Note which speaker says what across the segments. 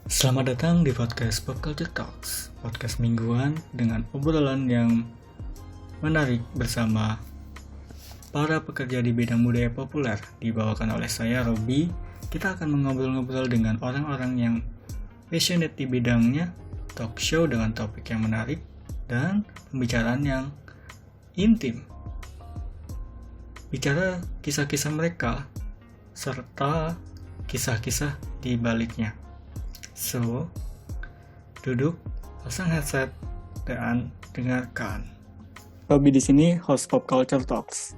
Speaker 1: Selamat datang di podcast Pop Culture Talks, podcast mingguan dengan obrolan yang menarik bersama para pekerja di bidang budaya populer. Dibawakan oleh saya, Robi. Kita akan mengobrol-ngobrol dengan orang-orang yang passionate di bidangnya, talk show dengan topik yang menarik, dan pembicaraan yang intim. Bicara kisah-kisah mereka, serta kisah-kisah di baliknya. So, duduk, pasang headset, dan dengarkan. Robi di sini, host Pop Culture Talks.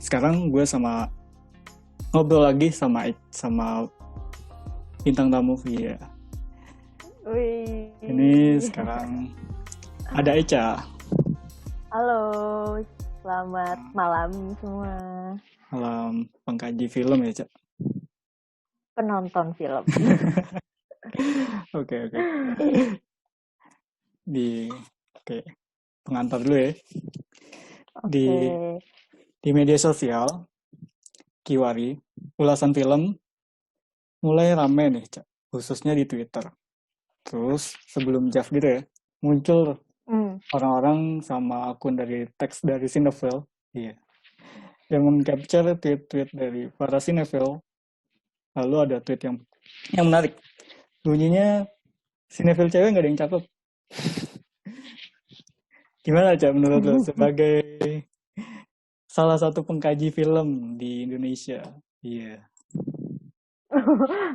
Speaker 1: Sekarang gue ngobrol lagi sama bintang tamu. Iya.
Speaker 2: Wih.
Speaker 1: Ini sekarang ada Eca.
Speaker 2: Halo, selamat malam semua.
Speaker 1: Malam pengkaji film ya, Cak.
Speaker 2: Penonton film.
Speaker 1: Oke. Oke. Pengantar dulu ya.
Speaker 2: Oke.
Speaker 1: Di media sosial, Kiwari, ulasan film mulai rame nih, Cak. Khususnya di Twitter. Terus sebelum Jeff gitu ya, muncul orang-orang sama akun dari teks dari Cinefil, iya, yang meng-capture tweet-tweet dari para Cinefil. Lalu ada tweet yang menarik. Bunyinya, Cinefil cewek nggak ada yang cakep. Gimana, Cak, menurut lo sebagai salah satu pengkaji film di Indonesia? Iya.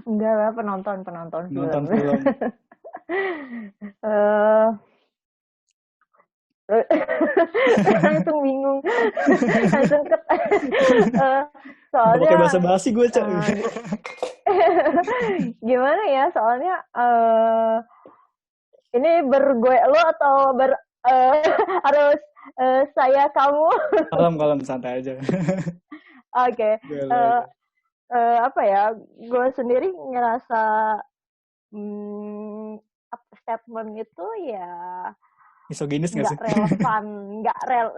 Speaker 2: Enggak lah, penonton
Speaker 1: Nonton
Speaker 2: film.
Speaker 1: film.
Speaker 2: Langsung bingung. Langsung
Speaker 1: Nggak pakai
Speaker 2: soalnya
Speaker 1: bahasa basi gue, Cak.
Speaker 2: gimana ya? Soalnya ini bergue lo atau harus saya kamu?
Speaker 1: Kalem santai aja.
Speaker 2: Oke. Apa ya? Gue sendiri ngerasa statement itu ya
Speaker 1: Misoginis nggak sih?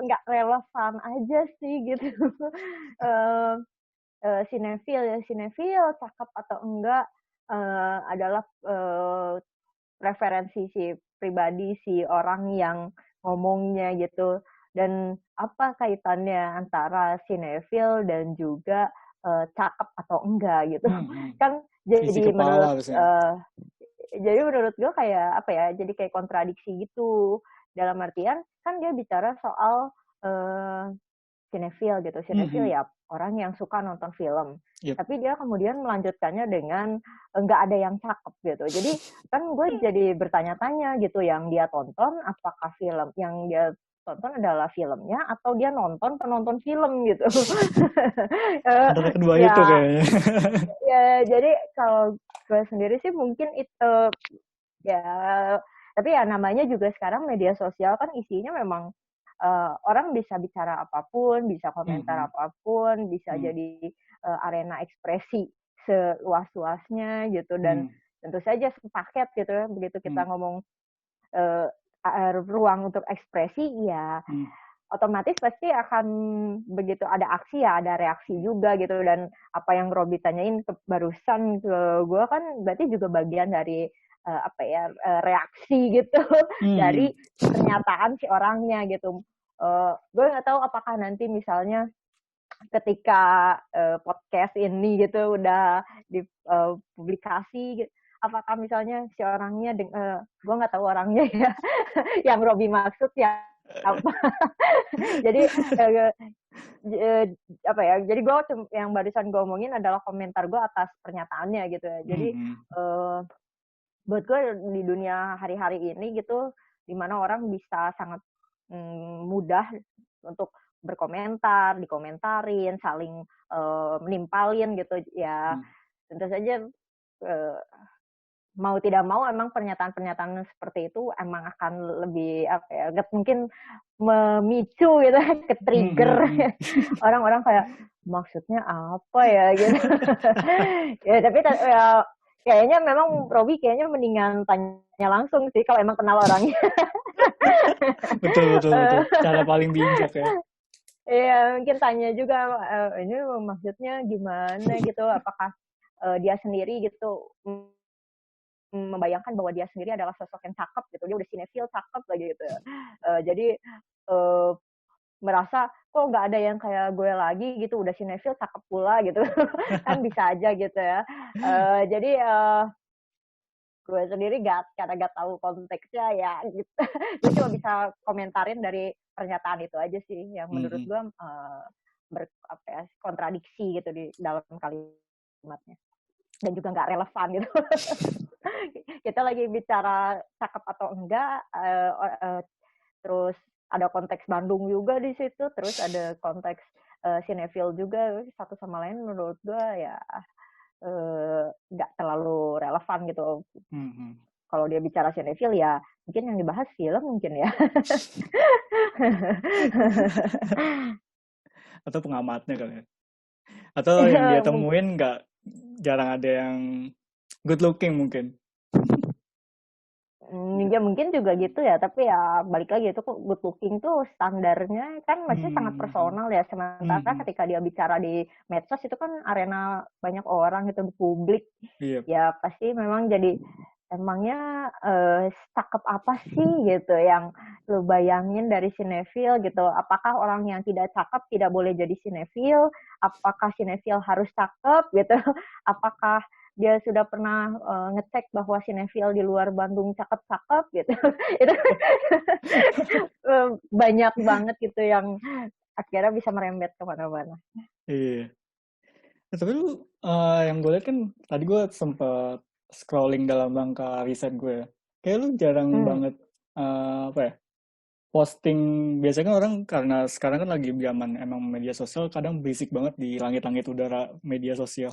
Speaker 2: nggak relevan aja sih gitu. Sinefil cakep atau enggak adalah preferensi si pribadi si orang yang ngomongnya gitu. Dan apa kaitannya antara sinefil dan juga cakep atau enggak gitu. Kan
Speaker 1: Isi kepala harusnya.
Speaker 2: jadi menurut gue kayak apa ya, jadi kayak kontradiksi gitu, dalam artian kan dia bicara soal sinefil gitu. Sinefil ya orang yang suka nonton film.
Speaker 1: Yep.
Speaker 2: Tapi dia kemudian melanjutkannya dengan nggak ada yang cakep gitu. Jadi kan gue jadi bertanya-tanya gitu, yang dia tonton apakah film yang dia tonton adalah filmnya atau dia nonton penonton film gitu.
Speaker 1: Antara kedua itu kayaknya.
Speaker 2: Ya jadi kalau gue sendiri sih mungkin itu ya, tapi ya namanya juga sekarang media sosial kan isinya memang orang bisa bicara apapun, bisa komentar apapun, bisa jadi arena ekspresi seluas-luasnya gitu. Dan tentu saja sepaket gitu ya, begitu kita ngomong ruang untuk ekspresi ya otomatis pasti akan begitu ada aksi ya ada reaksi juga gitu. Dan apa yang Robi tanyain barusan ke gue kan berarti juga bagian dari reaksi gitu dari pernyataan si orangnya gitu. Gue nggak tahu apakah nanti misalnya ketika podcast ini gitu udah dipublikasi gitu, apakah misalnya si orangnya gue nggak tahu orangnya ya yang Robi maksud ya apa. Jadi apa ya, jadi gue yang barusan gue omongin adalah komentar gue atas pernyataannya gitu ya. Jadi buat gue di dunia hari-hari ini gitu, dimana orang bisa sangat mudah untuk berkomentar, dikomentarin, saling menimpalin gitu ya. Tentu saja mau tidak mau emang pernyataan-pernyataan seperti itu emang akan lebih apa ya, mungkin memicu gitu ke trigger orang-orang kayak maksudnya apa ya gitu. Ya tapi ya kayaknya memang Robi kayaknya mendingan tanya langsung sih kalau emang kenal orangnya.
Speaker 1: betul. Cara paling bijak ya.
Speaker 2: Iya, mungkin tanya juga ini maksudnya gimana gitu, apakah dia sendiri gitu membayangkan bahwa dia sendiri adalah sosok yang cakep gitu, dia udah sinetfil cakep lagi gitu. Jadi merasa kok nggak ada yang kayak gue lagi gitu, udah sinetfil cakep pula gitu. Kan bisa aja gitu ya. Jadi gue sendiri karena gak tahu konteksnya ya gitu. Gue cuma bisa komentarin dari pernyataan itu aja sih yang menurut gue kontradiksi gitu di dalam kalimatnya, dan juga nggak relevan gitu. Kita lagi bicara cakep atau enggak, terus ada konteks Bandung juga di situ, terus ada konteks sinetfil juga, satu sama lain menurut gue ya nggak terlalu relevan gitu. Kalau dia bicara sinetfil ya mungkin yang dibahas film mungkin ya.
Speaker 1: Atau pengamatnya kali ya. Atau yang dia temuin jarang ada yang good looking mungkin.
Speaker 2: Ya mungkin juga gitu ya, tapi ya balik lagi itu good looking tuh standarnya kan masih sangat personal ya. Sementara ketika dia bicara di medsos itu kan arena banyak orang gitu, publik. Ya pasti memang jadi emangnya cakep apa sih gitu yang lu bayangin dari sinetfil gitu. Apakah orang yang tidak cakep tidak boleh jadi sinetfil? Apakah sinetfil harus cakep gitu? Apakah dia sudah pernah ngecek bahwa sinetfil di luar Bandung cakep-cakep gitu. Itu banyak banget gitu yang akhirnya bisa merembet kemana-mana.
Speaker 1: Iya. Tapi lu yang gue lihat kan tadi gue sempat scrolling dalam rangka riset gue. Kayak lu jarang banget apa ya? Posting. Biasanya kan orang karena sekarang kan lagi zaman emang media sosial kadang berisik banget di langit-langit udara media sosial.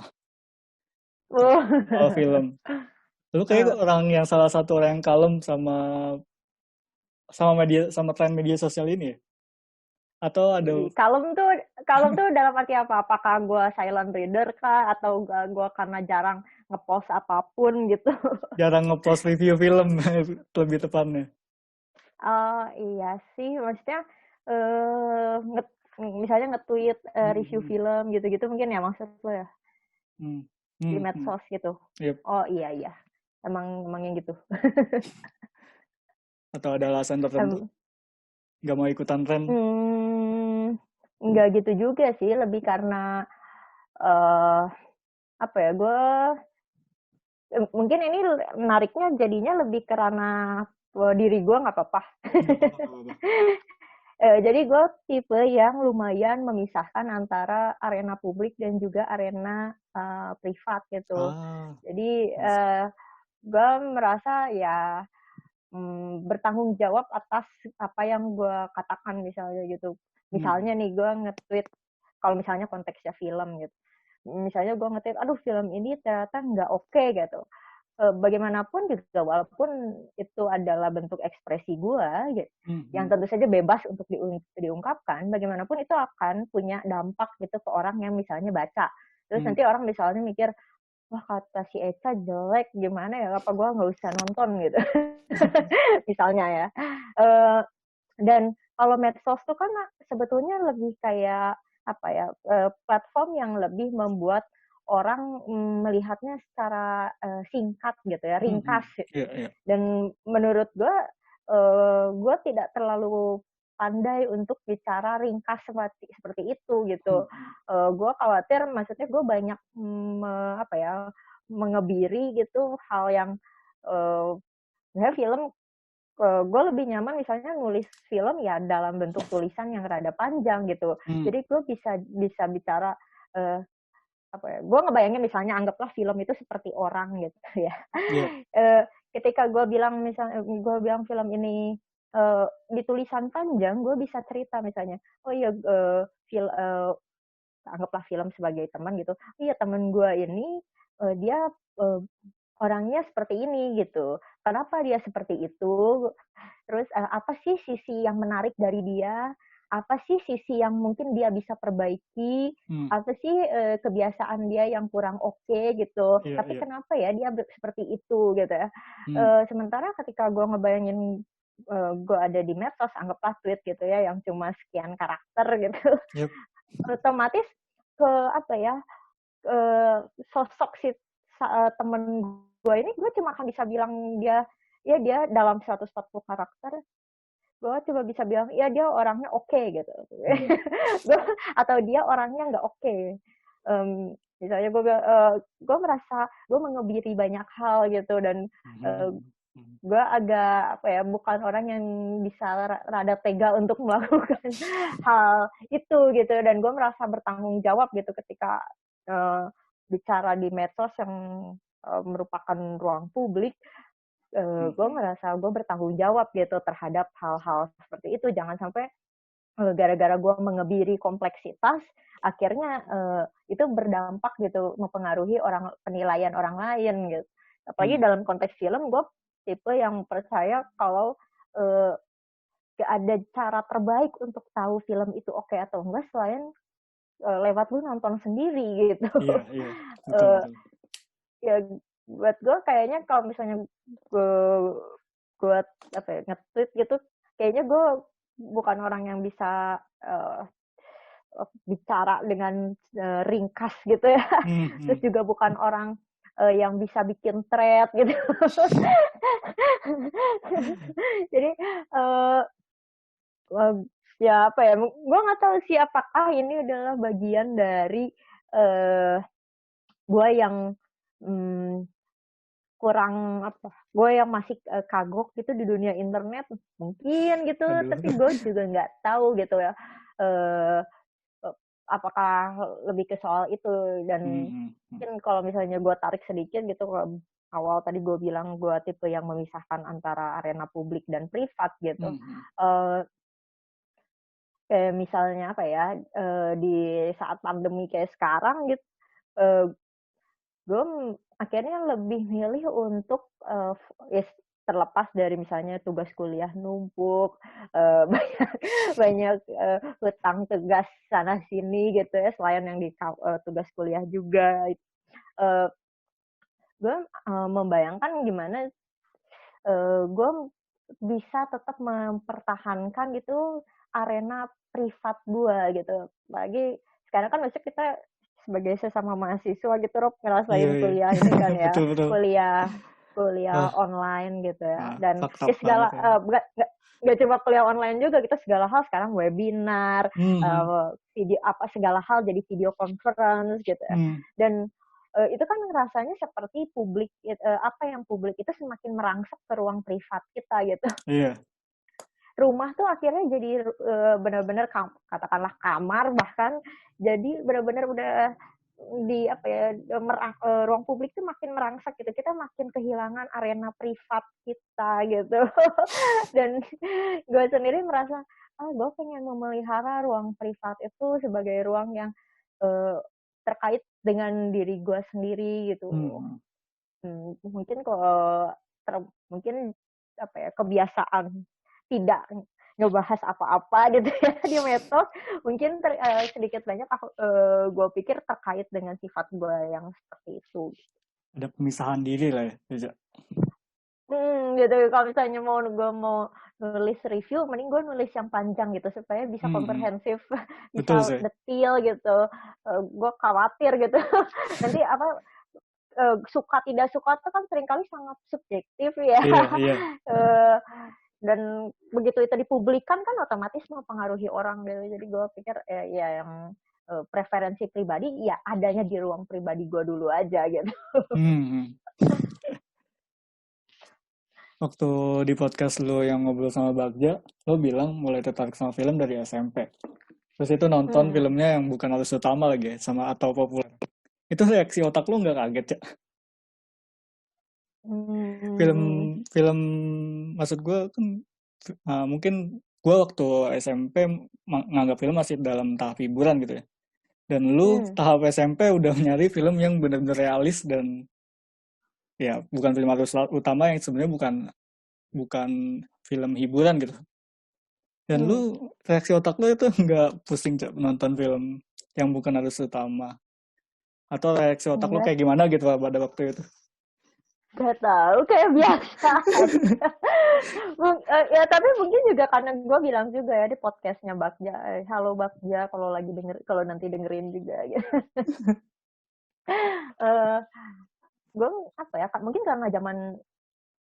Speaker 1: Soal film. Lu kayak orang yang salah satu orang yang kalem sama tren media sosial ini ya? Atau ada
Speaker 2: kalem tuh dalam arti apa? Apakah gue silent reader kah atau gue karena jarang ngepost apapun gitu?
Speaker 1: jarang ngepost review film lebih tepatnya.
Speaker 2: Iya sih, maksudnya misalnya nge-tweet review film gitu-gitu mungkin ya maksud lo ya, di medsos gitu.
Speaker 1: Yep.
Speaker 2: Oh iya, emang yang gitu.
Speaker 1: Atau ada alasan tertentu? Gak mau ikutan tren?
Speaker 2: Enggak gitu juga sih, lebih karena apa ya, gue mungkin ini menariknya jadinya lebih karena diri gue nggak apa-apa. Jadi gue tipe yang lumayan memisahkan antara arena publik dan juga arena privat gitu. Jadi gue merasa ya bertanggung jawab atas apa yang gue katakan misalnya gitu. Misalnya nih gue nge-tweet, kalau misalnya konteksnya film gitu. Misalnya gue nge-tweet, aduh film ini ternyata nggak oke gitu. Bagaimanapun juga walaupun itu adalah bentuk ekspresi gue gitu, yang tentu saja bebas untuk diungkapkan, bagaimanapun itu akan punya dampak gitu ke orang yang misalnya baca. Terus nanti orang misalnya mikir, wah kata si Eca jelek, gimana ya, apa gue nggak usah nonton gitu. Misalnya ya. Dan kalau medsos tuh kan sebetulnya lebih kayak apa ya, platform yang lebih membuat orang melihatnya secara singkat gitu ya, ringkas. Dan menurut gue tidak terlalu pandai untuk bicara ringkas seperti itu gitu. Gue khawatir, maksudnya gue banyak mengebiri gitu hal yang film. Gue lebih nyaman misalnya nulis film ya dalam bentuk tulisan yang rada panjang gitu. Jadi gue bisa bicara gue ngebayangin misalnya anggaplah film itu seperti orang gitu ya. Ketika gue bilang film ini di tulisan panjang, gue bisa cerita misalnya, oh iya anggaplah film sebagai teman gitu. Iya, teman gue ini dia orangnya seperti ini gitu. Kenapa dia seperti itu? Terus apa sih sisi yang menarik dari dia? Apa sih sisi yang mungkin dia bisa perbaiki? Apa sih kebiasaan dia yang kurang oke gitu? Tapi kenapa ya dia seperti itu gitu ya? Sementara ketika gue ngebayangin gue ada di medsos, anggaplah tweet gitu ya yang cuma sekian karakter gitu, otomatis ke sosok si temen gue cuma akan bisa bilang dia dalam 140 karakter, gue coba bisa bilang ya dia orangnya oke gitu. Atau dia orangnya nggak oke. Misalnya gue merasa gue mengebiri banyak hal gitu, dan gue agak apa ya, bukan orang yang bisa rada tega untuk melakukan hal itu gitu, dan gue merasa bertanggung jawab gitu ketika bicara di medsos yang merupakan ruang publik. Gue merasa gue bertanggung jawab gitu terhadap hal-hal seperti itu. Jangan sampai gara-gara gue mengebiri kompleksitas, akhirnya itu berdampak gitu, mempengaruhi penilaian orang lain gitu. Apalagi dalam konteks film, gue tipe yang percaya kalau gak ada cara terbaik untuk tahu film itu oke atau enggak selain lewat lu nonton sendiri gitu.
Speaker 1: Iya, betul.
Speaker 2: Ya buat gue kayaknya kalau misalnya gue apa ya, nge-tweet gitu, kayaknya gue bukan orang yang bisa bicara dengan ringkas gitu ya. Terus juga bukan orang yang bisa bikin thread gitu. Jadi ya apa ya, gue nggak tahu sih apakah ini adalah bagian dari gue yang kurang apa, gue yang masih kagok gitu di dunia internet mungkin gitu. Tapi gue juga nggak tahu gitu ya apakah lebih ke soal itu. Dan mungkin kalau misalnya gue tarik sedikit gitu, awal tadi gue bilang gue tipe yang memisahkan antara arena publik dan privat gitu. Kayak misalnya apa ya, di saat pandemi kayak sekarang gitu, gue akhirnya lebih milih untuk terlepas dari misalnya tugas kuliah numpuk, banyak hutang tugas sana sini gitu ya, selain yang di tugas kuliah juga. Gue membayangkan gimana gue bisa tetap mempertahankan gitu arena privat gue gitu. Apalagi sekarang kan maksudnya kita sebagai sesama mahasiswa gitu, Rob, ngerasain kuliah ini kan ya.
Speaker 1: Betul.
Speaker 2: kuliah online gitu ya. Dan
Speaker 1: ya
Speaker 2: segala nggak cuma kuliah online juga, kita segala hal sekarang webinar, video apa, segala hal jadi video conference gitu ya. Dan itu kan rasanya seperti publik, apa yang publik itu semakin merangsek ke ruang privat kita gitu.
Speaker 1: Iya.
Speaker 2: Rumah tuh akhirnya jadi benar-benar katakanlah kamar, bahkan jadi benar-benar udah di apa ya, ruang publik tuh makin merangsek gitu. Kita makin kehilangan arena privat kita gitu. Dan gue sendiri merasa gue pengen memelihara ruang privat itu sebagai ruang yang terkait dengan diri gue sendiri gitu. Mungkin kalau mungkin apa ya, kebiasaan tidak ngebahas apa-apa gitu ya di medsos, mungkin sedikit banyak gue pikir terkait dengan sifat gue yang seperti itu.
Speaker 1: Ada pemisahan diri lah ya,
Speaker 2: gitu. Kalau misalnya gue mau nulis review, mending gue nulis yang panjang gitu supaya bisa komprehensif, bisa detail gitu. Gue khawatir gitu nanti apa, suka tidak suka itu kan seringkali sangat subjektif ya.
Speaker 1: Iya.
Speaker 2: Dan begitu itu dipublikkan kan otomatis mempengaruhi orang gitu. Jadi gue pikir ya yang preferensi pribadi ya adanya di ruang pribadi gue dulu aja gitu.
Speaker 1: Waktu di podcast lo yang ngobrol sama Bagja, lo bilang mulai tertarik sama film dari SMP. Terus itu nonton filmnya yang bukan arus utama lagi, sama atau populer. Itu reaksi otak lo nggak kaget ya? Film maksud gue kan mungkin gue waktu SMP nganggap film masih dalam tahap hiburan gitu ya. Dan lu tahap SMP udah nyari film yang benar-benar realis dan ya bukan film arus utama, yang sebenarnya bukan film hiburan gitu. Dan lu reaksi otak lu itu nggak pusing nonton film yang bukan arus utama? Atau reaksi otak lu kayak gimana gitu pada waktu itu?
Speaker 2: Gak tahu, kayak biasa. Ya tapi mungkin juga karena gue bilang juga ya di podcastnya Bagja, halo Bagja kalau nanti dengerin juga gitu. gue apa ya, mungkin karena zaman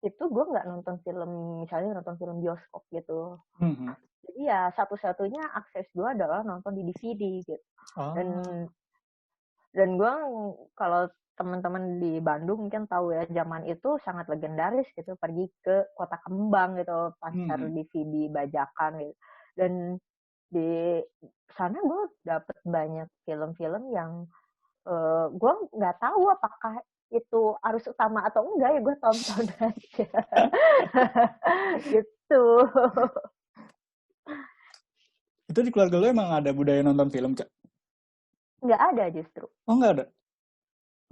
Speaker 2: itu gue nggak nonton film, misalnya nonton film bioskop gitu.
Speaker 1: Mhm.
Speaker 2: Jadi ya satu-satunya akses gue adalah nonton di DVD gitu. Dan
Speaker 1: Ah.
Speaker 2: gue kalau teman-teman di Bandung mungkin tahu ya, zaman itu sangat legendaris gitu, pergi ke Kota Kembang gitu, pasar
Speaker 1: Mhm.
Speaker 2: DVD bajakan gitu. Dan di sana gue dapet banyak film-film yang gue nggak tahu apakah itu arus utama atau enggak, ya gue tonton aja. Gitu.
Speaker 1: Itu di keluarga lo emang ada budaya nonton film, Cak?
Speaker 2: Nggak ada justru.
Speaker 1: Oh, nggak ada.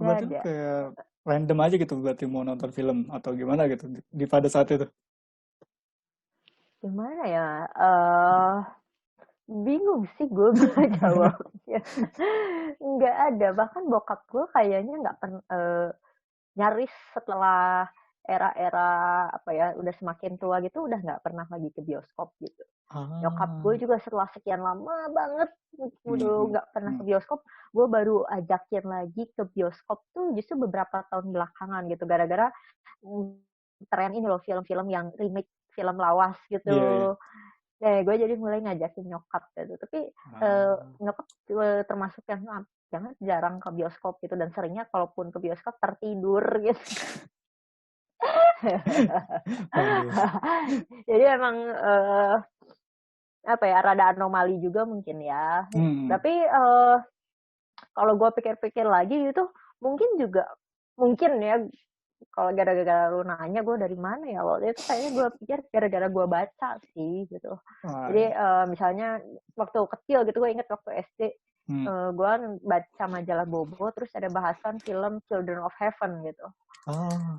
Speaker 2: Nggak
Speaker 1: Berarti lo
Speaker 2: ada.
Speaker 1: kayak random aja gitu berarti mau nonton film atau gimana gitu di pada saat itu.
Speaker 2: Gimana ya? Bingung sih gue jawabnya. Nggak ada. Bahkan bokap gue kayaknya nggak pernah, nyaris setelah era-era apa ya, udah semakin tua gitu, udah nggak pernah lagi ke bioskop gitu. Nyokap gue
Speaker 1: Ah.
Speaker 2: juga setelah sekian lama banget udah
Speaker 1: Mhm.
Speaker 2: nggak pernah ke bioskop, gue baru ajakin lagi ke bioskop tuh justru beberapa tahun belakangan gitu, gara-gara tren ini loh, film-film yang remake film lawas
Speaker 1: Iya, iya.
Speaker 2: gitu. Gue jadi mulai ngajakin nyokap gitu. Tapi
Speaker 1: Ah.
Speaker 2: nyokap termasuk yang jangan jarang ke bioskop gitu, dan seringnya kalaupun ke bioskop tertidur gitu.
Speaker 1: Waduh.
Speaker 2: Jadi emang apa ya, rada anomali juga mungkin ya.
Speaker 1: Hmm.
Speaker 2: Tapi kalau gue pikir-pikir lagi gitu, mungkin ya, kalau gara-gara lu nanya gue dari mana ya, waktu itu kayaknya gue pikir gara-gara gue baca sih gitu.
Speaker 1: Wah,
Speaker 2: Jadi
Speaker 1: ya.
Speaker 2: misalnya waktu kecil gitu, gue inget waktu SD,
Speaker 1: Hmm.
Speaker 2: gue baca majalah Bobo, terus ada bahasan film Children of Heaven gitu.
Speaker 1: Ah,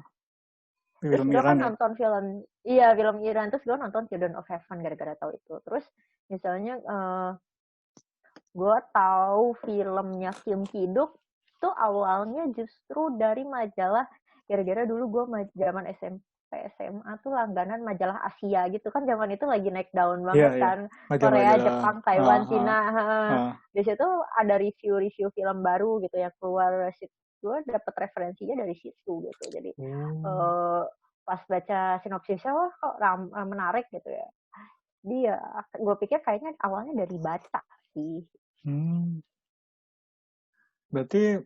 Speaker 2: Terus
Speaker 1: film
Speaker 2: gue kan
Speaker 1: Iran ya.
Speaker 2: nonton film Iran, terus gue nonton Children of Heaven gara-gara tahu itu. Terus misalnya gue tahu filmnya Kim Ki-duk tuh awalnya justru dari majalah, gara-gara dulu gue zaman SMP SMA tuh langganan majalah Asia gitu kan, zaman itu lagi naik daun
Speaker 1: Iya,
Speaker 2: banget
Speaker 1: iya.
Speaker 2: kan, Korea,
Speaker 1: Majalah-majalah.
Speaker 2: Jepang,
Speaker 1: Ah,
Speaker 2: Taiwan,
Speaker 1: ah,
Speaker 2: Cina.
Speaker 1: ah.
Speaker 2: Di situ ada review-review film baru gitu yang keluar, gue dapet referensinya dari situ gitu. Jadi
Speaker 1: Oh.
Speaker 2: eh, pas baca sinopsisnya, wah kok menarik gitu ya. Dia, gue pikir kayaknya awalnya dari baca sih.
Speaker 1: Hmm. Berarti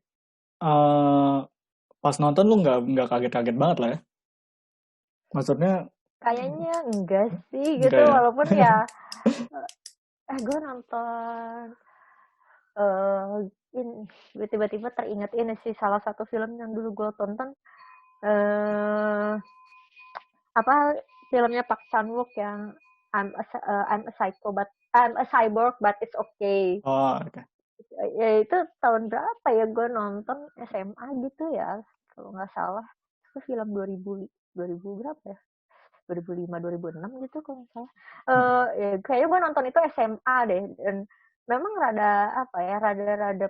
Speaker 1: pas nonton lu nggak kaget-kaget banget lah ya? Maksudnya
Speaker 2: Kayaknya enggak sih gitu,
Speaker 1: enggak ya?
Speaker 2: walaupun ya gue nonton ini, gue tiba-tiba teringat ini sih, salah satu film yang dulu gue tonton, eh apa, filmnya Park Chan Wook yang I'm a cyborg but it's okay.
Speaker 1: Oh, oke.
Speaker 2: Ya itu tahun berapa ya, gue nonton SMA gitu ya kalau nggak salah. Itu film 2000 berapa ya, 2005 2006 gitu kalau nggak salah. Ya, kayaknya gue nonton itu SMA deh, dan memang rada apa ya, rada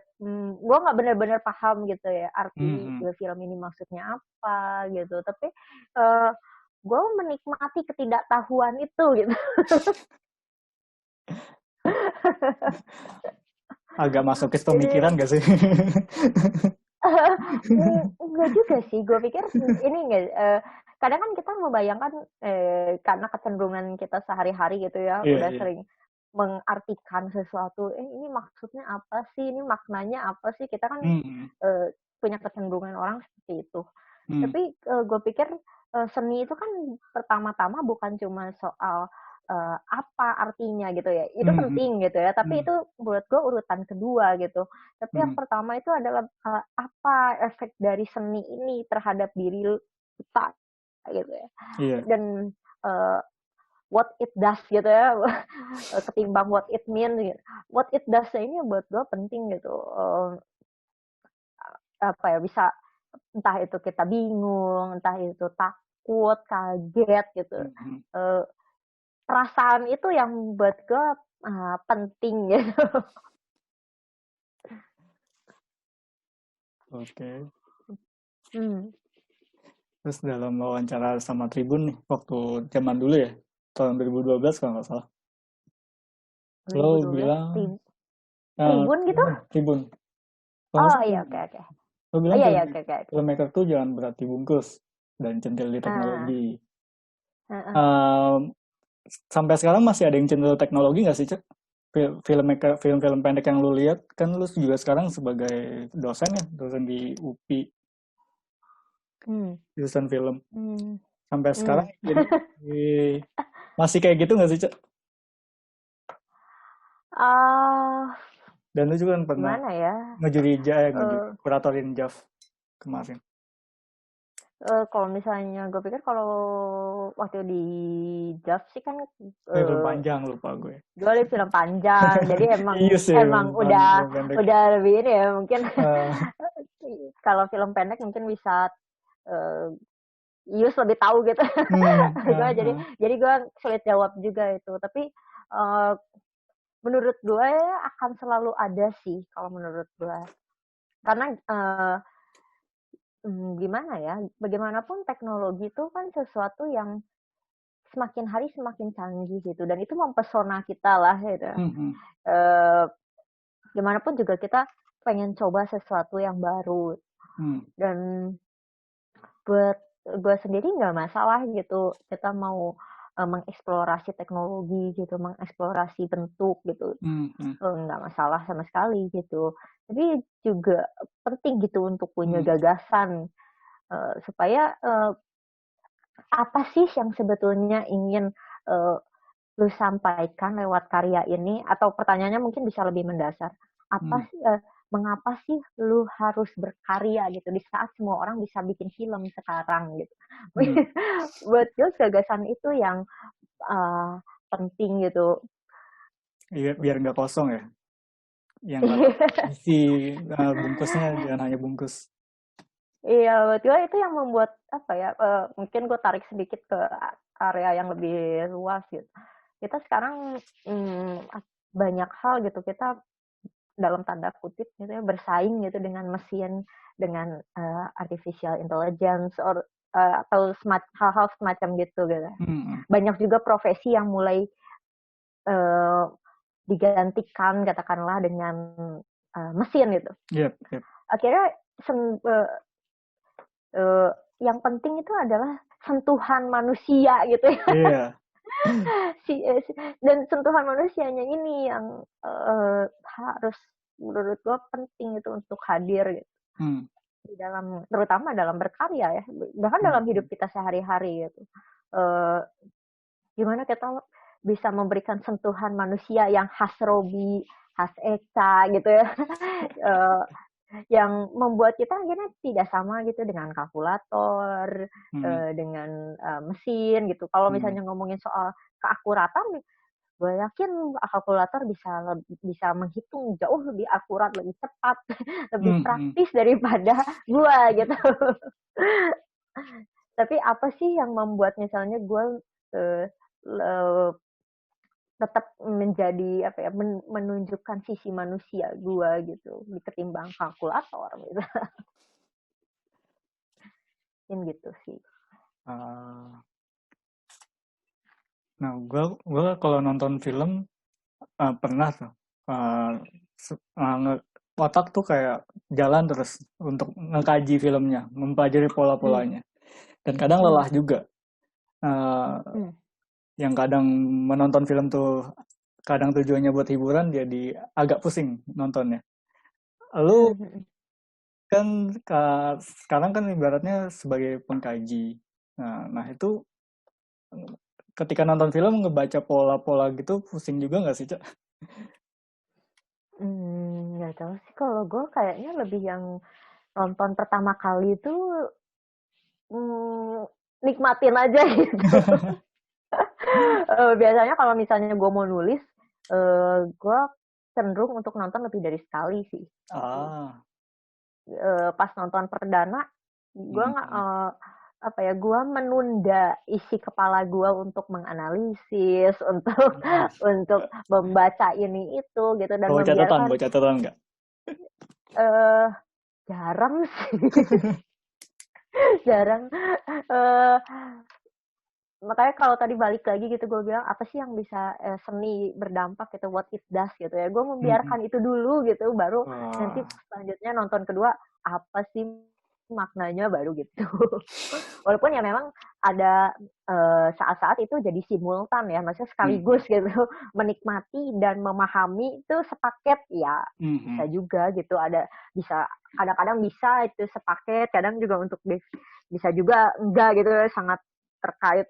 Speaker 2: gue nggak benar-benar paham gitu ya arti
Speaker 1: Mhm.
Speaker 2: film ini maksudnya apa gitu, tapi uh, gue menikmati ketidaktahuan itu gitu.
Speaker 1: Agak masokis
Speaker 2: Jadi
Speaker 1: pemikiran gak sih?
Speaker 2: enggak juga sih, gue pikir ini enggak, kadang kan kita membayangkan, karena kecenderungan kita sehari-hari gitu ya,
Speaker 1: Iya,
Speaker 2: udah
Speaker 1: iya.
Speaker 2: sering mengartikan sesuatu, ini maksudnya apa sih, ini maknanya apa sih, kita kan
Speaker 1: Mhm.
Speaker 2: punya kecenderungan orang seperti itu.
Speaker 1: Mhm.
Speaker 2: Tapi gue pikir seni itu kan pertama-tama bukan cuma soal apa artinya gitu ya, itu
Speaker 1: Mhm.
Speaker 2: penting gitu ya, tapi
Speaker 1: Mhm.
Speaker 2: itu buat gue urutan kedua gitu. Tapi yang
Speaker 1: Mhm.
Speaker 2: pertama itu adalah apa efek dari seni ini terhadap diri kita gitu ya.
Speaker 1: Iya.
Speaker 2: Dan uh, what it does gitu ya, ketimbang what it means gitu. What it does ini buat gue penting gitu. Apa ya, bisa entah itu kita bingung, entah itu takut, kaget gitu.
Speaker 1: Mhm.
Speaker 2: Uh, Perasaan itu yang buat gue penting gitu.
Speaker 1: Oke.
Speaker 2: Hmm.
Speaker 1: Terus dalam wawancara sama Tribun nih, waktu zaman dulu ya, tahun 2012 kalau nggak salah, lo
Speaker 2: 2012
Speaker 1: bilang,
Speaker 2: Tribun gitu.
Speaker 1: Tribun, Tribun. Kalau nggak
Speaker 2: Oh
Speaker 1: salah,
Speaker 2: iya, oke.
Speaker 1: Lo
Speaker 2: Oh
Speaker 1: bilang
Speaker 2: iya ya, oke oke.
Speaker 1: filmmaker tuh jangan berarti bungkus dan centil di
Speaker 2: Ah,
Speaker 1: teknologi.
Speaker 2: ah, ah.
Speaker 1: Ehm, Sampai sekarang masih ada yang centil teknologi nggak sih, Cak? Filmmaker, film-film pendek yang lu lihat, kan lu juga sekarang sebagai dosen ya, dosen di UPI,
Speaker 2: Hmm,
Speaker 1: jurusan film.
Speaker 2: hmm,
Speaker 1: Sampai sekarang
Speaker 2: hmm.
Speaker 1: jadi masih kayak gitu nggak sih, Cak?
Speaker 2: Ah,
Speaker 1: Dan lu juga kan pernah
Speaker 2: gimana ya?
Speaker 1: ngejuri
Speaker 2: Eh,
Speaker 1: kuratorin JAV kemarin.
Speaker 2: kalau misalnya gue pikir kalau waktu di JAV sih kan
Speaker 1: Film
Speaker 2: eh,
Speaker 1: panjang lupa gue.
Speaker 2: gue liat film panjang, jadi emang
Speaker 1: Iya sih,
Speaker 2: emang udah
Speaker 1: film pendek.
Speaker 2: udah lebih ini ya mungkin.
Speaker 1: Eh,
Speaker 2: Kalau film pendek mungkin bisa eh, Yus lebih tahu gitu.
Speaker 1: hmm,
Speaker 2: Gue jadi gue sulit jawab juga itu, tapi eh, menurut gue akan selalu ada sih kalau menurut gue, karena gimana ya, bagaimanapun teknologi itu kan sesuatu yang semakin hari semakin canggih gitu, dan itu mempesona kita lah gitu.
Speaker 1: hmm, hmm,
Speaker 2: Eh, Gimana pun juga kita pengen coba sesuatu yang baru,
Speaker 1: hmm,
Speaker 2: dan buat gue sendiri nggak masalah gitu kita mau mengeksplorasi teknologi gitu, mengeksplorasi bentuk gitu.
Speaker 1: hmm, hmm,
Speaker 2: Nggak masalah sama sekali gitu, tapi juga penting gitu untuk punya
Speaker 1: hmm,
Speaker 2: gagasan, supaya apa sih yang sebetulnya ingin uh, lu sampaikan lewat karya ini, atau pertanyaannya mungkin bisa lebih mendasar, apa
Speaker 1: hmm,
Speaker 2: sih mengapa sih lu harus berkarya gitu di saat semua orang bisa bikin film sekarang gitu.
Speaker 1: hmm.
Speaker 2: Buat gue gagasan itu yang uh, penting gitu.
Speaker 1: Iya, biar nggak kosong ya. Yang ada isi bungkusnya jangan hanya bungkus.
Speaker 2: Iya, buat gue itu yang membuat apa ya, mungkin gue tarik sedikit ke area yang lebih luas gitu. Kita sekarang banyak hal gitu, kita dalam tanda kutip gitu ya bersaing gitu dengan mesin, dengan artificial intelligence atau hal-hal semacam gitu gitu.
Speaker 1: Hmm,
Speaker 2: Banyak juga profesi yang mulai uh, digantikan katakanlah dengan mesin gitu.
Speaker 1: yep, yep.
Speaker 2: Akhirnya uh, uh, yang penting itu adalah sentuhan manusia gitu ya.
Speaker 1: Iya.
Speaker 2: Dan sentuhan manusianya ini yang harus menurut gue penting itu untuk hadir gitu
Speaker 1: Hmm,
Speaker 2: di dalam, terutama dalam berkarya ya, bahkan
Speaker 1: hmm,
Speaker 2: dalam hidup kita sehari-hari gitu. uh, Gimana kita bisa memberikan sentuhan manusia yang khas Robi, khas Eka gitu ya. uh, yang membuat kita akhirnya tidak sama gitu dengan kalkulator,
Speaker 1: hmm,
Speaker 2: dengan mesin gitu. Kalau
Speaker 1: hmm,
Speaker 2: misalnya ngomongin soal keakuratan, gue yakin kalkulator bisa menghitung jauh lebih akurat, lebih cepat, lebih
Speaker 1: hmm, hmm.
Speaker 2: praktis daripada gue gitu. Tapi apa sih yang membuat misalnya gue uh, tetap menjadi apa ya, menunjukkan sisi manusia gue gitu ketimbang kalkulator gitu. Mungkin gitu sih.
Speaker 1: Ah, nah, gua kalau nonton film pernah tuh uh, otak tuh kayak jalan terus untuk ngekaji filmnya, mempelajari
Speaker 2: Hmm.
Speaker 1: pola-polanya. Dan kadang
Speaker 2: Hmm.
Speaker 1: lelah juga. Uh,
Speaker 2: Hmm.
Speaker 1: yang kadang menonton film tuh kadang tujuannya buat hiburan jadi agak pusing nontonnya. Lu
Speaker 2: Hmm.
Speaker 1: kan sekarang kan ibaratnya sebagai pengkaji. Nah itu ketika nonton film ngebaca pola-pola gitu pusing juga nggak sih, Cak?
Speaker 2: Nggak tahu sih, kalau gue kayaknya lebih yang nonton pertama kali itu hmm, nikmatin aja gitu. Biasanya kalau misalnya gue mau nulis, gue cenderung untuk nonton lebih dari sekali sih.
Speaker 1: Ah,
Speaker 2: Pas nonton perdana, gue nggak
Speaker 1: mhm.
Speaker 2: apa ya, gue menunda isi kepala gue untuk menganalisis, untuk untuk membaca ini itu gitu, dan membiarkan
Speaker 1: Bawa catatan nggak?
Speaker 2: eh jarang sih. Jarang. eh makanya kalau tadi balik lagi gitu gue bilang apa sih yang bisa seni berdampak gitu, what it does gitu ya, gue membiarkan itu dulu gitu, baru nanti
Speaker 1: Wah.
Speaker 2: selanjutnya nonton kedua apa sih maknanya baru gitu. Walaupun ya memang ada saat-saat itu jadi simultan ya, maksudnya sekaligus gitu, menikmati dan memahami itu sepaket ya, bisa juga gitu, ada bisa kadang-kadang bisa itu sepaket, kadang juga untuk bisa juga enggak gitu, sangat terkait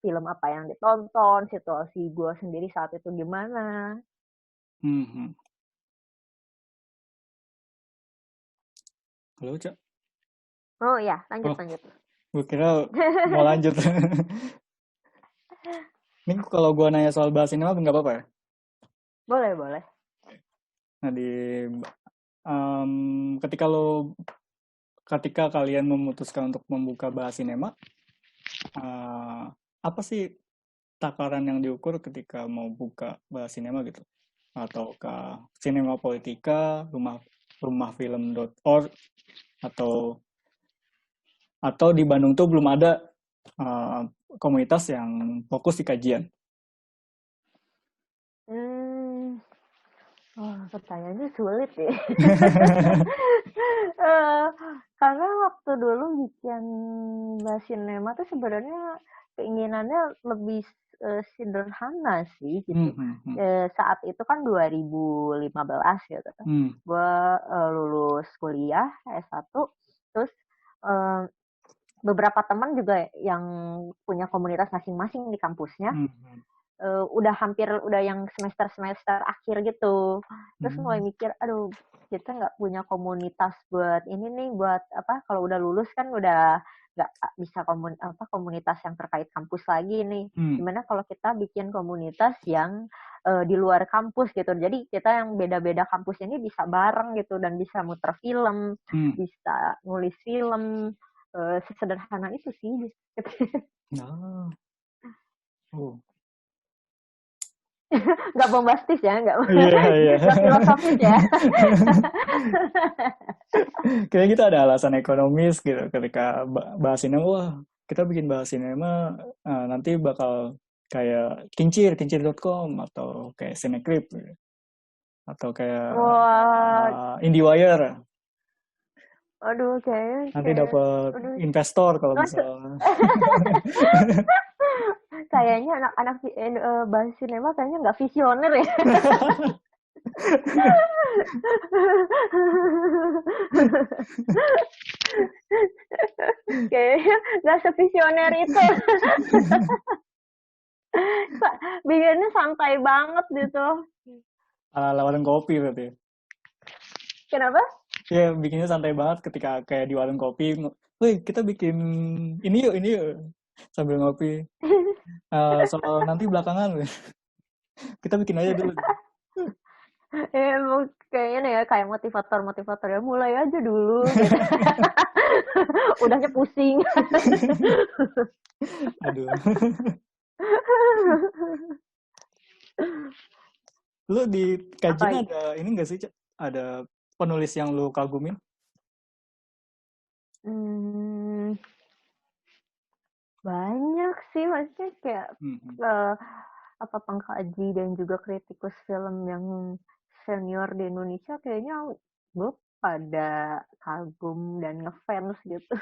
Speaker 2: film apa yang ditonton, situasi gue sendiri saat itu gimana.
Speaker 1: Halo, Cak.
Speaker 2: Oh ya, lanjut
Speaker 1: Oh,
Speaker 2: lanjut.
Speaker 1: gue kira mau lanjut. Ini kalau gue nanya soal bahas ini mah nggak apa-apa ya?
Speaker 2: Boleh boleh.
Speaker 1: Nah, ketika ketika kalian memutuskan untuk membuka bahas sinema, eh, apa sih takaran yang diukur ketika mau buka bahas sinema gitu? Ataukah Cinema Politika, rumahfilm.org, atau di Bandung tuh belum ada eh, komunitas yang fokus di kajian?
Speaker 2: Hmm, oh, pertanyaannya sulit ya. Karena waktu dulu bikin bahas sinema tuh sebenarnya keinginannya lebih sederhana sih
Speaker 1: Hmm,
Speaker 2: gitu.
Speaker 1: hmm, hmm,
Speaker 2: Saat itu kan 2015 gitu.
Speaker 1: hmm,
Speaker 2: Gue lulus kuliah S1, terus eh, beberapa teman juga yang punya komunitas masing-masing di kampusnya,
Speaker 1: hmm, hmm,
Speaker 2: udah yang semester akhir gitu, terus mulai
Speaker 1: hmm,
Speaker 2: mikir aduh kita nggak punya komunitas buat ini nih, buat apa, kalau udah lulus kan udah nggak bisa komunitas yang terkait kampus lagi nih,
Speaker 1: hmm,
Speaker 2: gimana kalau kita bikin komunitas yang di luar kampus gitu, jadi kita yang beda-beda kampus ini bisa bareng gitu dan bisa muter film,
Speaker 1: hmm.
Speaker 2: bisa nulis film, sesederhana itu sih.
Speaker 1: Ah, oh.
Speaker 2: Nggak bombastis ya, nggak
Speaker 1: Iya, iya.
Speaker 2: nggak filosofis ya.
Speaker 1: Kayaknya kita ada alasan ekonomis gitu ketika bahas sinema. Wah, kita bikin bahas sinema nanti bakal kayak kincir.com atau kayak Cinecrip gitu. Atau kayak
Speaker 2: Wah,
Speaker 1: IndieWire.
Speaker 2: aduh kayaknya
Speaker 1: Nanti
Speaker 2: kayak,
Speaker 1: dapat
Speaker 2: aduh,
Speaker 1: investor kalau
Speaker 2: masuk.
Speaker 1: misalnya.
Speaker 2: Kayaknya anak-anak bahas sinema kayaknya nggak visioner ya. Kayaknya nggak sevisioner itu. Bikinnya santai banget gitu.
Speaker 1: Ala warung kopi berarti.
Speaker 2: Kenapa?
Speaker 1: Ya, bikinnya santai banget ketika kayak di warung kopi. Wih, kita bikin ini yuk. Sambil ngopi. Soal nanti belakangan. Kita bikin aja dulu.
Speaker 2: Emang kayaknya nih ya, kayak motivator ya, mulai aja dulu gitu. Udahnya pusing.
Speaker 1: Aduh. Lu di
Speaker 2: Apa?
Speaker 1: kajian ada ini enggak sih, Cak? Ada penulis yang lu kagumin?
Speaker 2: Hmm, banyak sih, maksudnya kayak
Speaker 1: Hmm.
Speaker 2: eh, apa, pengkaji dan juga kritikus film yang senior di Indonesia kayaknya gue pada kagum dan ngefans gitu.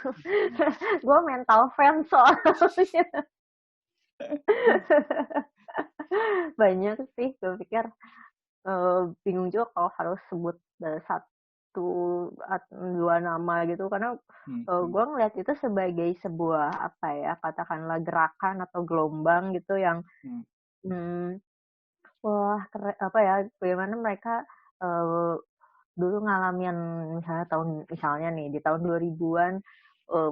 Speaker 2: Gue mental fans soalnya. Banyak sih, gue pikir bingung juga kalau harus sebut satu atau dua nama gitu, karena
Speaker 1: Hmm.
Speaker 2: gue ngeliat itu sebagai sebuah apa ya, katakanlah gerakan atau gelombang gitu yang
Speaker 1: Hmm.
Speaker 2: hmm, wah keren, apa ya, bagaimana mereka uh, dulu ngalamin, misalnya nih di tahun 2000-an, uh,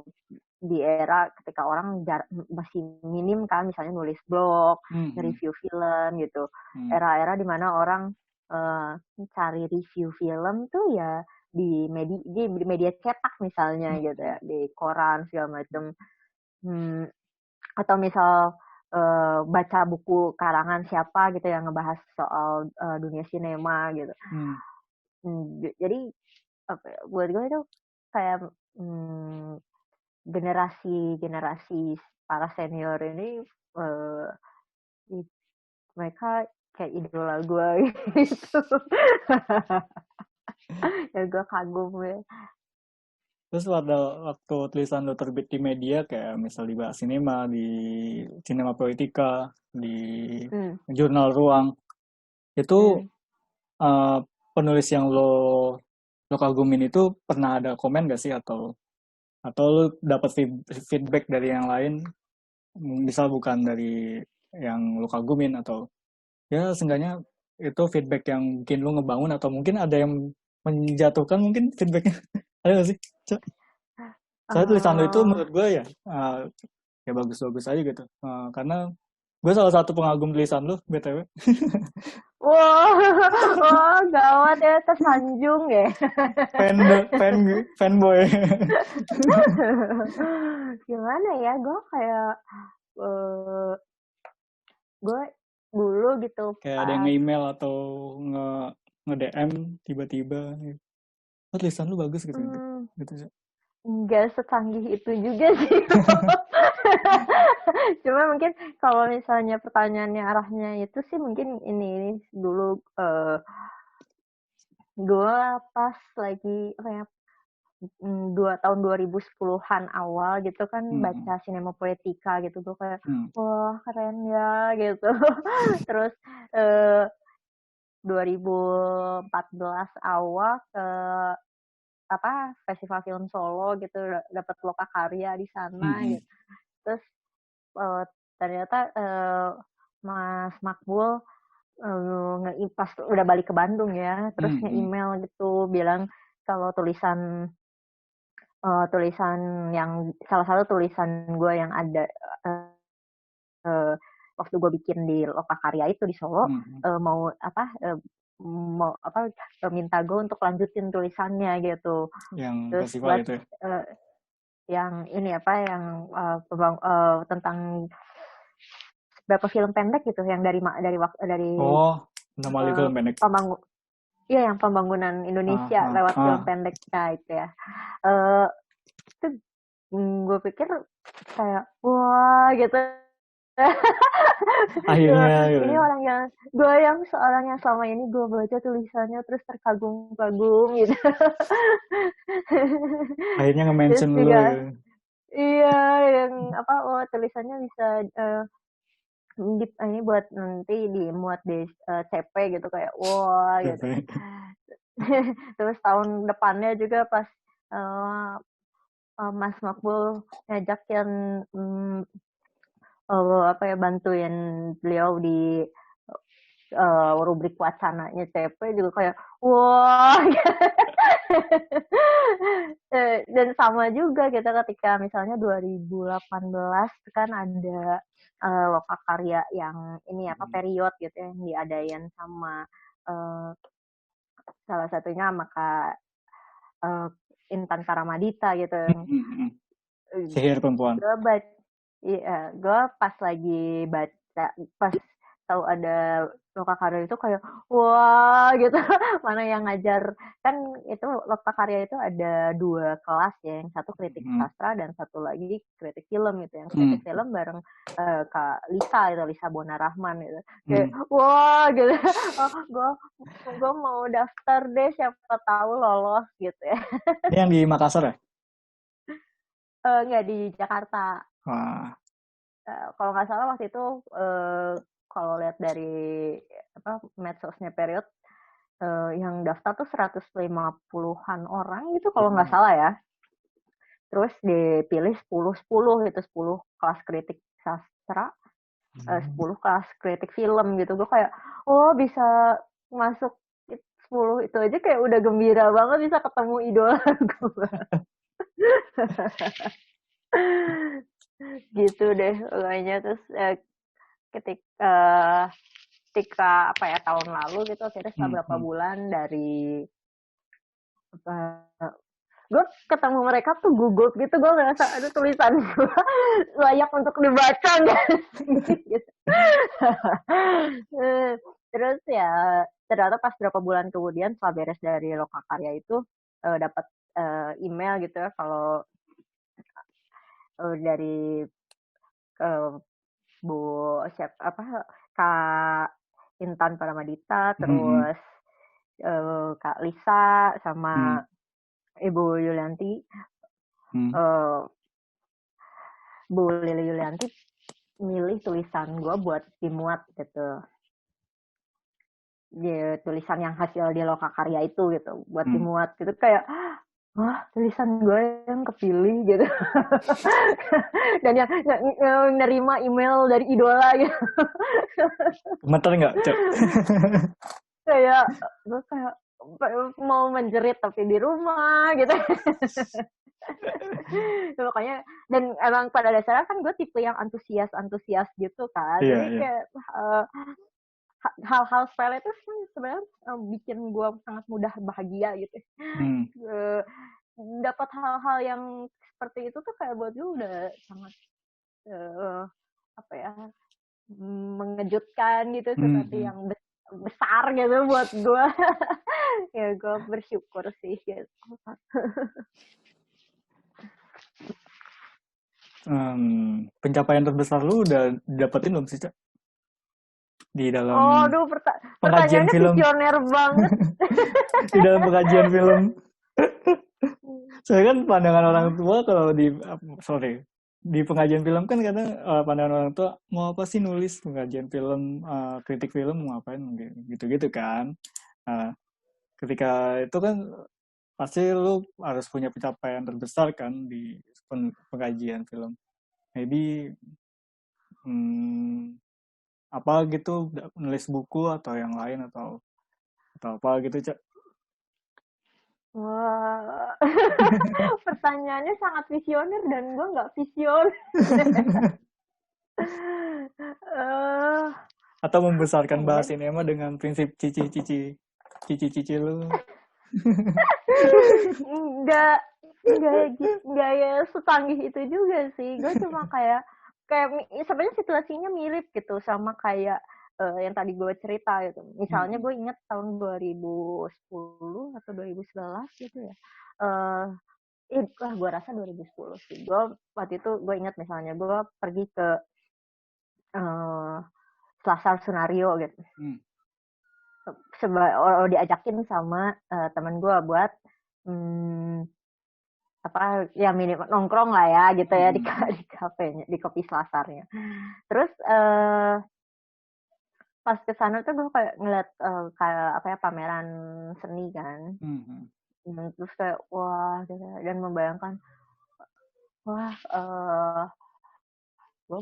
Speaker 2: di era ketika orang masih minim kan, misalnya nulis blog,
Speaker 1: Hmm.
Speaker 2: nge-review film gitu.
Speaker 1: Hmm.
Speaker 2: Era-era dimana orang cari review film tuh ya di media cetak misalnya gitu ya, di koran segala macam. Hmm, atau misal baca buku karangan siapa gitu yang ngebahas soal dunia sinema gitu.
Speaker 1: Hmm.
Speaker 2: Jadi apa ya, buat gue itu kayak generasi-generasi para senior ini mereka kayak idola gue gitu. Ya gue kagum ya.
Speaker 1: Terus waktu tulisan lo terbit di media kayak misal di Bahas Sinema, di Cinema Politika, di
Speaker 2: Hmm.
Speaker 1: Jurnal Ruang, itu uh, penulis yang lo kagumin itu pernah ada komen gak sih atau lo dapat feedback dari yang lain, misal bukan dari yang lo kagumin atau ya seenggaknya itu feedback yang bikin lo ngebangun atau mungkin ada yang menjatuhkan mungkin feedbacknya ada gak sih? Soalnya tulisan lo itu menurut gue ya ya bagus-bagus aja gitu. Karena gue salah satu pengagum tulisan lo BTW.
Speaker 2: Wah, wah gawat ya, tersanjung ya.
Speaker 1: Fanboy.
Speaker 2: Gimana ya, gue kayak gue dulu gitu
Speaker 1: Kayak ada yang
Speaker 2: pas
Speaker 1: nge-email atau nge-DM tiba-tiba. Oh, tulisan lu bagus gitu. Gitu sih.
Speaker 2: nggak secanggih itu juga sih. Cuma mungkin kalau misalnya pertanyaannya arahnya itu sih mungkin ini dulu gue pas lagi kayak tahun 2010-an awal gitu kan baca Cinema Poetica gitu tuh kayak wah keren ya gitu. Terus 2014 awal ke festival film Solo gitu dapat lokakarya di sana gitu. Terus ternyata Mas Makbul pas udah balik ke Bandung ya, terus nge-email gitu bilang kalau tulisan yang salah satu tulisan gue yang ada waktu gue bikin di Lokakarya itu di Solo mau minta gue untuk lanjutin tulisannya gitu.
Speaker 1: Yang
Speaker 2: Terus
Speaker 1: festival
Speaker 2: buat
Speaker 1: itu ya?
Speaker 2: yang ini yang tentang beberapa film pendek gitu yang dari
Speaker 1: Oh, nama film pendek.
Speaker 2: yang pembangunan Indonesia lewat film pendek itu ya. Itu gue pikir kayak wah gitu.
Speaker 1: Akhirnya gitu.
Speaker 2: Ini seorang yang selama ini gue baca tulisannya terus terkagum-kagum gitu.
Speaker 1: Akhirnya nge-mention lu ya.
Speaker 2: Iya, yang tulisannya bisa ini buat nanti dimuat di CP gitu kayak wah gitu. Terus tahun depannya juga pas Mas Makbul ngajakin bantuin beliau di rubrik wacananya CP juga kayak wah. Dan sama juga kita ketika misalnya 2018 kan ada lokakarya yang ini period gitu yang diadain sama salah satunya maka Intan Paramadita gitu.
Speaker 1: Sihir Perempuan.
Speaker 2: Gue pas lagi baca pas tahu ada lokakarya itu kayak wah gitu. Mana yang ngajar kan itu lokakarya itu ada 2 kelas ya, yang satu kritik sastra dan satu lagi kritik film gitu. Yang kritik film bareng Kak Lisa Bona Rahman gitu. Kayak wah gitu. Gue mau daftar deh siapa tahu lolos gitu ya.
Speaker 1: Ini yang di Makassar ya?
Speaker 2: Nggak di Jakarta.
Speaker 1: Wah.
Speaker 2: Kalau nggak salah waktu itu kalau lihat dari medsosnya period yang daftar tuh 150-an orang gitu kalau nggak salah ya. Terus dipilih 10 gitu, 10 kelas kritik sastra, 10 kelas kritik film gitu. Gue kayak bisa masuk 10 itu aja kayak udah gembira banget bisa ketemu idola gue. Gitu deh pokoknya. Terus ketika tahun lalu gitu akhirnya setelah berapa bulan dari gue ketemu mereka tuh gugup gitu, gue ngerasa ada tulisan gue layak untuk dibaca gak sih gitu. Terus ya ternyata pas berapa bulan kemudian setelah beres dari Lokakarya itu dapat email gitu ya kalau dari eh, Bu Kak Intan Paramadita, terus Kak Lisa sama Ibu Yulianti, Bu Lili Yulianti milih tulisan gue buat dimuat gitu. Tulisan yang hasil di Lokakarya itu gitu buat dimuat gitu, kayak wah tulisan gue yang kepilih gitu. Dan yang nerima email dari idola gitu.
Speaker 1: Gemeter nggak, Cok?
Speaker 2: Kayak gue kayak mau menjerit tapi di rumah gitu. Makanya, dan emang pada dasarnya kan gue tipe yang antusias gitu kan. Jadi kayak hal-hal sepele itu sebenarnya bikin gue sangat mudah bahagia gitu. Dapat hal-hal yang seperti itu tuh kayak buat gue udah sangat apa ya, mengejutkan gitu, seperti yang besar gitu buat gue. Ya gue bersyukur sih gitu.
Speaker 1: Pencapaian terbesar lu udah dapetin belum sih, Cak? Di dalam pengajian
Speaker 2: pertanyaannya
Speaker 1: film.
Speaker 2: visioner banget.
Speaker 1: Di dalam pengajian film. Soalnya kan pandangan orang tua kalau di pengajian film kan kadang pandangan orang tua mau apa sih nulis pengajian film, kritik film mau ngapain gitu-gitu kan. Ketika itu kan pasti lu harus punya pencapaian terbesar kan di pengajian film. Maybe apa gitu, nulis buku atau yang lain atau apa gitu, Cak.
Speaker 2: Wah, pertanyaannya sangat visioner dan gue nggak visioner.
Speaker 1: Atau membesarkan bahas sinema dengan prinsip cici lu.
Speaker 2: Enggak ya setanggih itu juga sih. Gue cuma kayak sebenarnya situasinya mirip gitu sama kayak yang tadi gue cerita gitu. Misalnya gue ingat tahun 2010 atau 2011 gitu ya. Gue rasa 2010 sih. Gue waktu itu gue ingat misalnya gue pergi ke Selasar Sunario gitu. Diajakin sama teman gue buat minimal nongkrong lah ya gitu ya di kafenya, di kopi Selasarnya. Terus pas kesana tuh gue kayak ngeliat kayak pameran seni kan. Terus kayak wah gitu, dan membayangkan wah gue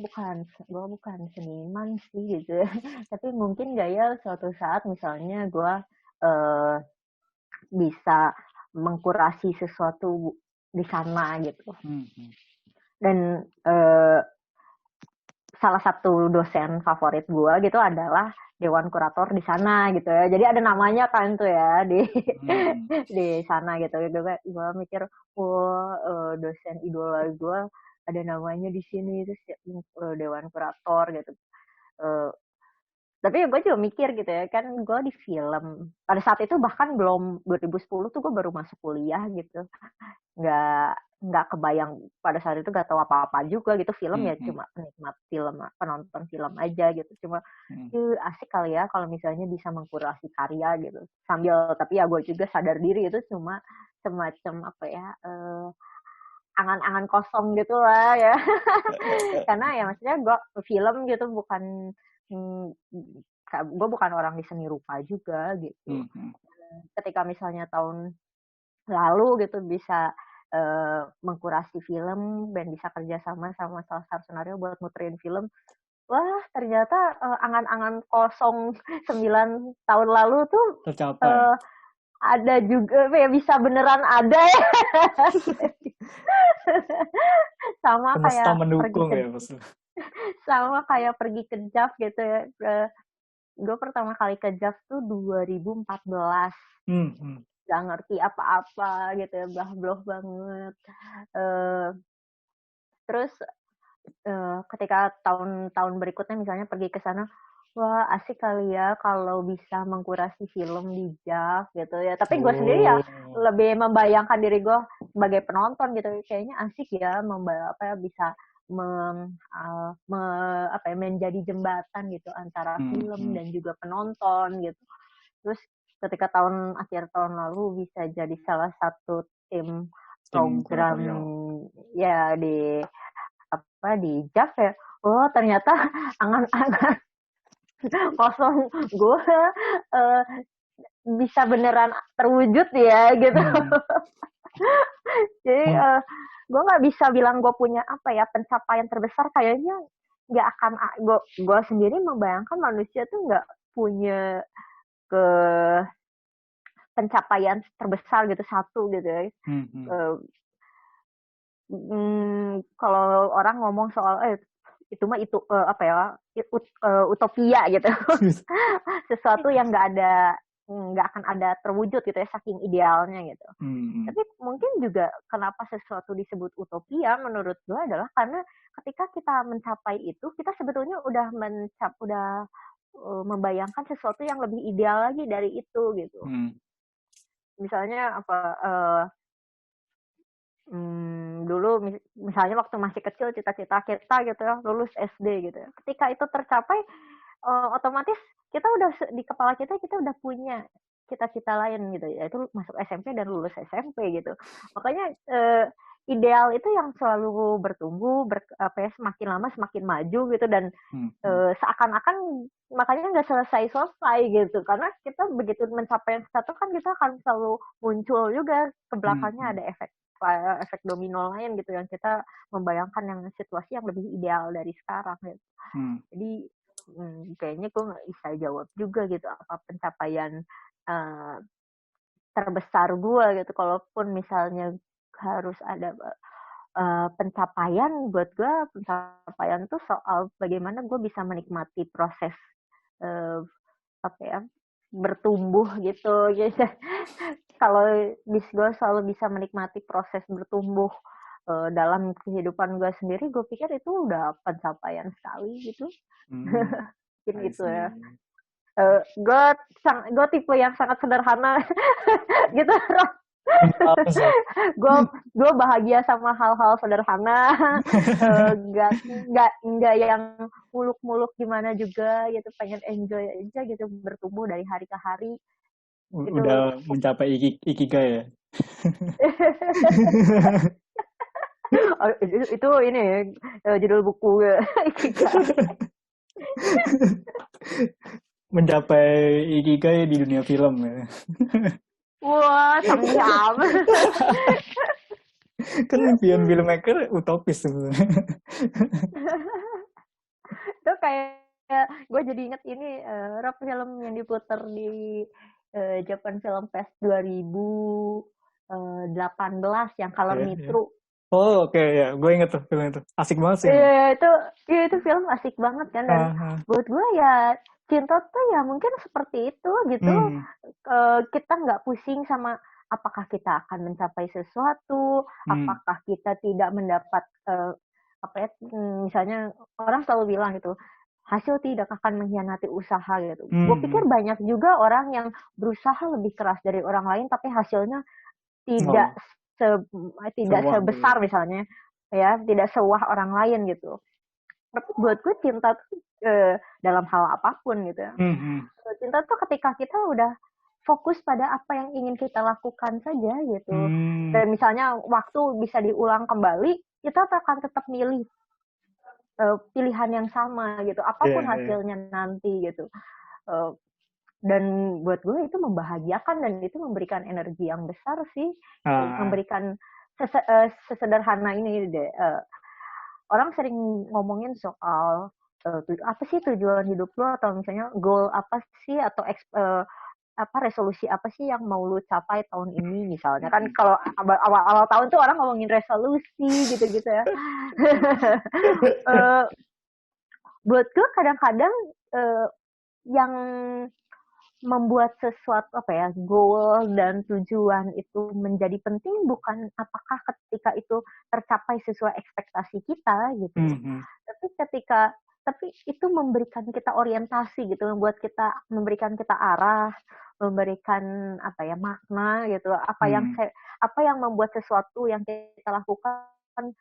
Speaker 2: bukan seniman sih gitu. Tapi mungkin gaya suatu saat misalnya gue bisa mengkurasi sesuatu di sana gitu. Dan salah satu dosen favorit gue gitu adalah dewan kurator di sana gitu ya. Jadi ada namanya kan tuh ya di sana gitu. Gue mikir, dosen idola gue ada namanya di sini, terus dewan kurator gitu. Tapi gue juga mikir gitu ya, kan gue di film pada saat itu, bahkan belum 2010 tuh gue baru masuk kuliah gitu, nggak kebayang pada saat itu, gak tahu apa-apa juga gitu film ya, cuma penikmat film, penonton film aja gitu, cuma asik kali ya kalau misalnya bisa mengkurasi karya gitu sambil, tapi ya gue juga sadar diri itu cuma semacam apa ya, angan-angan kosong gitu lah ya. Karena ya maksudnya gue film gitu bukan, gue bukan orang di seni rupa juga gitu. Ketika misalnya tahun lalu gitu bisa mengkurasi film dan bisa kerjasama sama Selasar Sunario buat muterin film, wah ternyata angan-angan kosong 9 tahun lalu tuh
Speaker 1: tercapai.
Speaker 2: Ada juga ya, bisa beneran ada ya. Sama
Speaker 1: semesta
Speaker 2: kayak
Speaker 1: mendukung ya maksud.
Speaker 2: Sama kayak pergi ke JAV gitu ya. Gue pertama kali ke JAV tuh 2014. Gak ngerti apa-apa gitu ya, blah-blah banget. Terus ketika tahun-tahun berikutnya misalnya pergi ke sana, wah asik kali ya kalau bisa mengkurasi film di JAV gitu ya. Tapi gue sendiri ya lebih membayangkan diri gue sebagai penonton gitu, kayaknya asik ya bisa menjadi jembatan gitu antara film
Speaker 1: Hmm.
Speaker 2: dan juga penonton gitu. Terus ketika akhir tahun lalu bisa jadi salah satu tim
Speaker 1: Tim
Speaker 2: program
Speaker 1: kuratorial.
Speaker 2: ya di JAV ya. Oh ternyata angan-angan kosong gue uh, bisa beneran terwujud ya gitu.
Speaker 1: Hmm.
Speaker 2: Jadi
Speaker 1: Mung-
Speaker 2: gue nggak bisa bilang gue punya apa ya pencapaian terbesar, kayaknya nggak akan. Gue sendiri membayangkan manusia tuh nggak punya ke pencapaian terbesar gitu satu gitu ya.
Speaker 1: hmm.
Speaker 2: Uh, Kalau orang ngomong soal itu mah itu apa ya utopia gitu. Sesuatu yang nggak akan ada terwujud gitu ya saking idealnya gitu.
Speaker 1: Hmm.
Speaker 2: Tapi mungkin juga kenapa sesuatu disebut utopia menurut gue adalah karena ketika kita mencapai itu kita sebetulnya udah membayangkan sesuatu yang lebih ideal lagi dari itu gitu.
Speaker 1: Hmm.
Speaker 2: Misalnya apa dulu misalnya waktu masih kecil cita-cita kita gitu ya lulus SD gitu ya. Ketika itu tercapai otomatis kita udah di kepala kita udah punya cita-cita lain gitu ya, itu masuk SMP dan lulus SMP gitu. Makanya ideal itu yang selalu bertumbuh semakin lama semakin maju gitu, dan
Speaker 1: Hmm.
Speaker 2: seakan-akan makanya nggak selesai gitu, karena kita begitu mencapai satu kan kita akan selalu muncul juga ke belakangnya
Speaker 1: Hmm.
Speaker 2: ada efek domino lain gitu yang kita membayangkan yang situasi yang lebih ideal dari sekarang gitu.
Speaker 1: Hmm.
Speaker 2: Jadi kayaknya gue nggak bisa jawab juga gitu apa pencapaian uh, terbesar gue gitu. Kalaupun misalnya harus ada pencapaian, buat gue pencapaian tuh soal bagaimana gue bisa menikmati proses uh, apa ya bertumbuh gitu. Kalau gue selalu bisa menikmati proses bertumbuh dalam kehidupan gue sendiri, gue pikir itu udah pencapaian sekali gitu. Mungkin
Speaker 1: I
Speaker 2: gitu ya.
Speaker 1: see.
Speaker 2: Gue tipe yang sangat sederhana gitu.
Speaker 1: Minimalis sih.
Speaker 2: gue bahagia sama hal-hal sederhana, nggak yang muluk-muluk gimana juga gitu, pengen enjoy aja gitu, bertumbuh dari hari ke hari itu
Speaker 1: Udah
Speaker 2: cukup.
Speaker 1: mencapai ikigai ya.
Speaker 2: Itu ini judul buku Ikigai.
Speaker 1: Mencapai ikigai di dunia film ya.
Speaker 2: Wah sanggam.
Speaker 1: Kan impian filmmaker utopis sebenarnya.
Speaker 2: Itu kayak gue jadi inget ini Rob, film yang diputar di Japan Film Fest 2018 yang Color
Speaker 1: Ya,
Speaker 2: Me
Speaker 1: ya.
Speaker 2: Through.
Speaker 1: Oh, oke ya, gue inget tuh film itu. Asik banget sih emang.
Speaker 2: Iya itu film asik banget kan, dan
Speaker 1: Ah, ah.
Speaker 2: buat gue ya cinta tuh ya mungkin seperti itu gitu.
Speaker 1: Hmm.
Speaker 2: Kita nggak pusing sama apakah kita akan mencapai sesuatu,
Speaker 1: Hmm.
Speaker 2: apakah kita tidak mendapat misalnya orang selalu bilang gitu, hasil tidak akan mengkhianati usaha gitu. Gue pikir
Speaker 1: Hmm.
Speaker 2: banyak juga orang yang berusaha lebih keras dari orang lain tapi hasilnya tidak
Speaker 1: Oh,
Speaker 2: tidak
Speaker 1: sewah gitu.
Speaker 2: sebesar misalnya ya, tidak sewah orang lain gitu. Tapi buat gue cinta tuh dalam hal apapun gitu ya.
Speaker 1: Hmm.
Speaker 2: Cinta tuh ketika kita udah fokus pada apa yang ingin kita lakukan saja gitu.
Speaker 1: Hmm.
Speaker 2: Dan misalnya waktu bisa diulang kembali, kita akan tetap milih pilihan yang sama gitu,
Speaker 1: Ya,
Speaker 2: apapun
Speaker 1: ya.
Speaker 2: hasilnya nanti gitu. Dan buat gue itu membahagiakan dan itu memberikan energi yang besar sih,
Speaker 1: Ah,
Speaker 2: memberikan sesederhana ini deh. Orang sering ngomongin soal apa sih tujuan hidup lo, atau misalnya goal apa sih, atau apa resolusi apa sih yang mau lu capai tahun ini misalnya kan. Kalau awal tahun tuh orang ngomongin resolusi gitu-gitu ya. uh, Buat gue kadang-kadang yang membuat sesuatu apa ya goal dan tujuan itu menjadi penting bukan apakah ketika itu tercapai sesuai ekspektasi kita gitu,
Speaker 1: hmm.
Speaker 2: tapi itu memberikan kita orientasi gitu, memberikan kita arah, memberikan apa ya makna gitu, apa
Speaker 1: Hmm.
Speaker 2: yang membuat sesuatu yang kita lakukan akan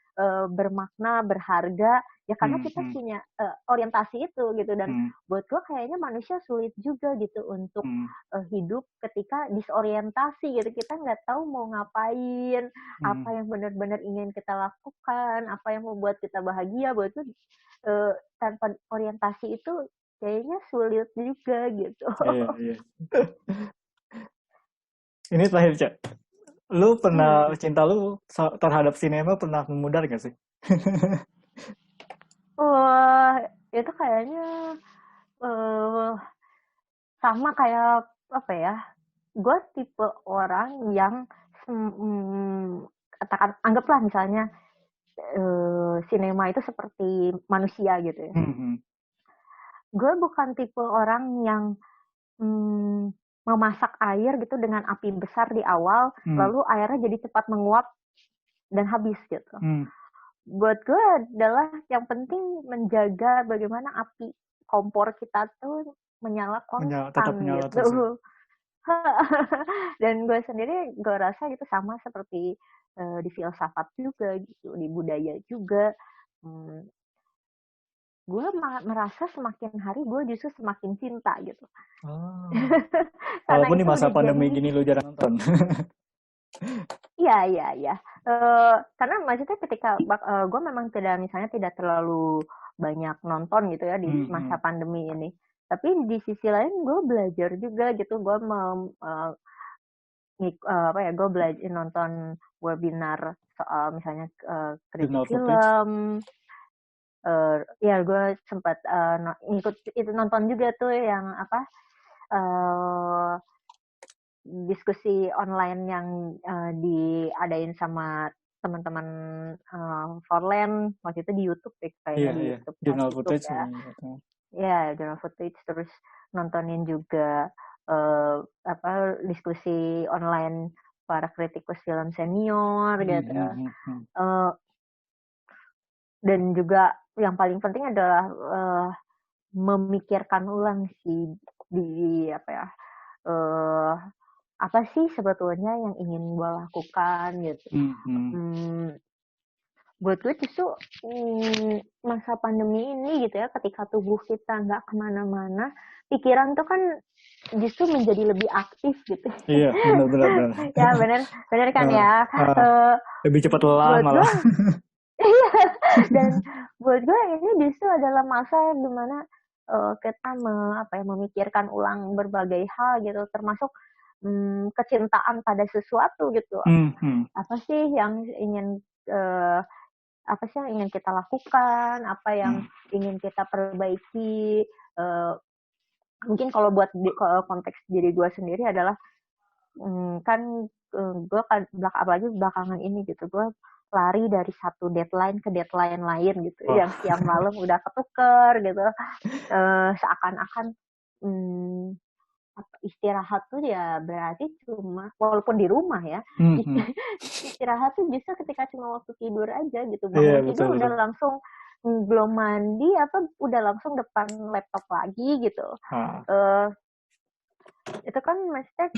Speaker 2: bermakna, berharga, ya karena kita
Speaker 1: Hmm.
Speaker 2: punya orientasi itu gitu. Dan
Speaker 1: Hmm.
Speaker 2: buat gue kayaknya manusia sulit juga gitu untuk
Speaker 1: Hmm.
Speaker 2: hidup ketika disorientasi gitu. Kita nggak tahu mau ngapain, apa
Speaker 1: Hmm.
Speaker 2: yang benar-benar ingin kita lakukan, apa yang membuat kita bahagia. Buat gue tanpa orientasi itu kayaknya sulit juga gitu.
Speaker 1: Iya, iya. Ini terakhir, Cak. Lu pernah,
Speaker 2: Hmm.
Speaker 1: cinta lu terhadap sinema pernah memudar gak sih?
Speaker 2: Wah, itu kayaknya eh sama kayak apa ya? Gue tipe orang yang katakan anggaplah misalnya sinema itu seperti manusia gitu ya.
Speaker 1: Hmm.
Speaker 2: Gue bukan tipe orang yang hmm, memasak air gitu dengan api besar di awal,
Speaker 1: Hmm.
Speaker 2: lalu airnya jadi cepat menguap dan habis gitu.
Speaker 1: Hmm.
Speaker 2: Buat gue adalah yang penting menjaga bagaimana api kompor kita tuh menyala
Speaker 1: Tetap
Speaker 2: konstan
Speaker 1: menyala terus ya.
Speaker 2: gitu. Dan gue sendiri gue rasa itu sama seperti di filsafat juga gitu, di budaya juga. Gue merasa semakin hari gue justru semakin cinta gitu.
Speaker 1: Oh.
Speaker 2: Karena
Speaker 1: Walaupun di
Speaker 2: itu
Speaker 1: masa
Speaker 2: udah
Speaker 1: pandemi
Speaker 2: jadi.
Speaker 1: gini lu jarang nonton.
Speaker 2: Iya, iya, iya. Karena maksudnya ketika gue memang misalnya tidak terlalu banyak nonton gitu ya di masa
Speaker 1: Hmm.
Speaker 2: pandemi ini. Tapi di sisi lain gue belajar juga gitu. Gue apa ya? Gue belajar nonton webinar soal misalnya kritik
Speaker 1: Jurnal footage.
Speaker 2: film. Ya gue sempat ngikut itu nonton juga tuh yang apa? Uh, Diskusi online yang diadain sama teman-teman Forland waktu itu di YouTube ya, kayaknya
Speaker 1: Iya,
Speaker 2: di
Speaker 1: iya.
Speaker 2: YouTube pas
Speaker 1: Jurnal
Speaker 2: YouTube
Speaker 1: footage.
Speaker 2: ya. Ya, journal footage, terus nontonin juga apa diskusi online para kritikus film senior gitu. Uh, dan juga yang paling penting adalah memikirkan ulang sih di apa ya apa sih sebetulnya yang ingin gue lakukan gitu. Buat gue justru masa pandemi ini gitu ya, ketika tubuh kita nggak kemana-mana, pikiran tuh kan justru menjadi lebih aktif gitu.
Speaker 1: Iya, benar.
Speaker 2: Ya benar kan ya.
Speaker 1: Lebih cepat lelah
Speaker 2: Buat
Speaker 1: malah.
Speaker 2: gue, dan buat gue ini justru adalah masa yang dimana kita memikirkan ulang berbagai hal gitu, termasuk kecintaan pada sesuatu gitu. Apa sih yang ingin kita lakukan, apa yang ingin kita perbaiki. Mungkin kalau buat konteks diri gue sendiri adalah kan gue apalagi belakangan ini gitu, gue lari dari satu deadline ke deadline lain gitu. Yang siang malam udah ketuker gitu. Seakan-akan istirahat tuh ya berarti cuma walaupun di rumah ya, istirahat tuh justru ketika cuma waktu tidur aja gitu. Bangun tidur udah langsung belum mandi udah langsung depan laptop lagi gitu. Itu kan maksudnya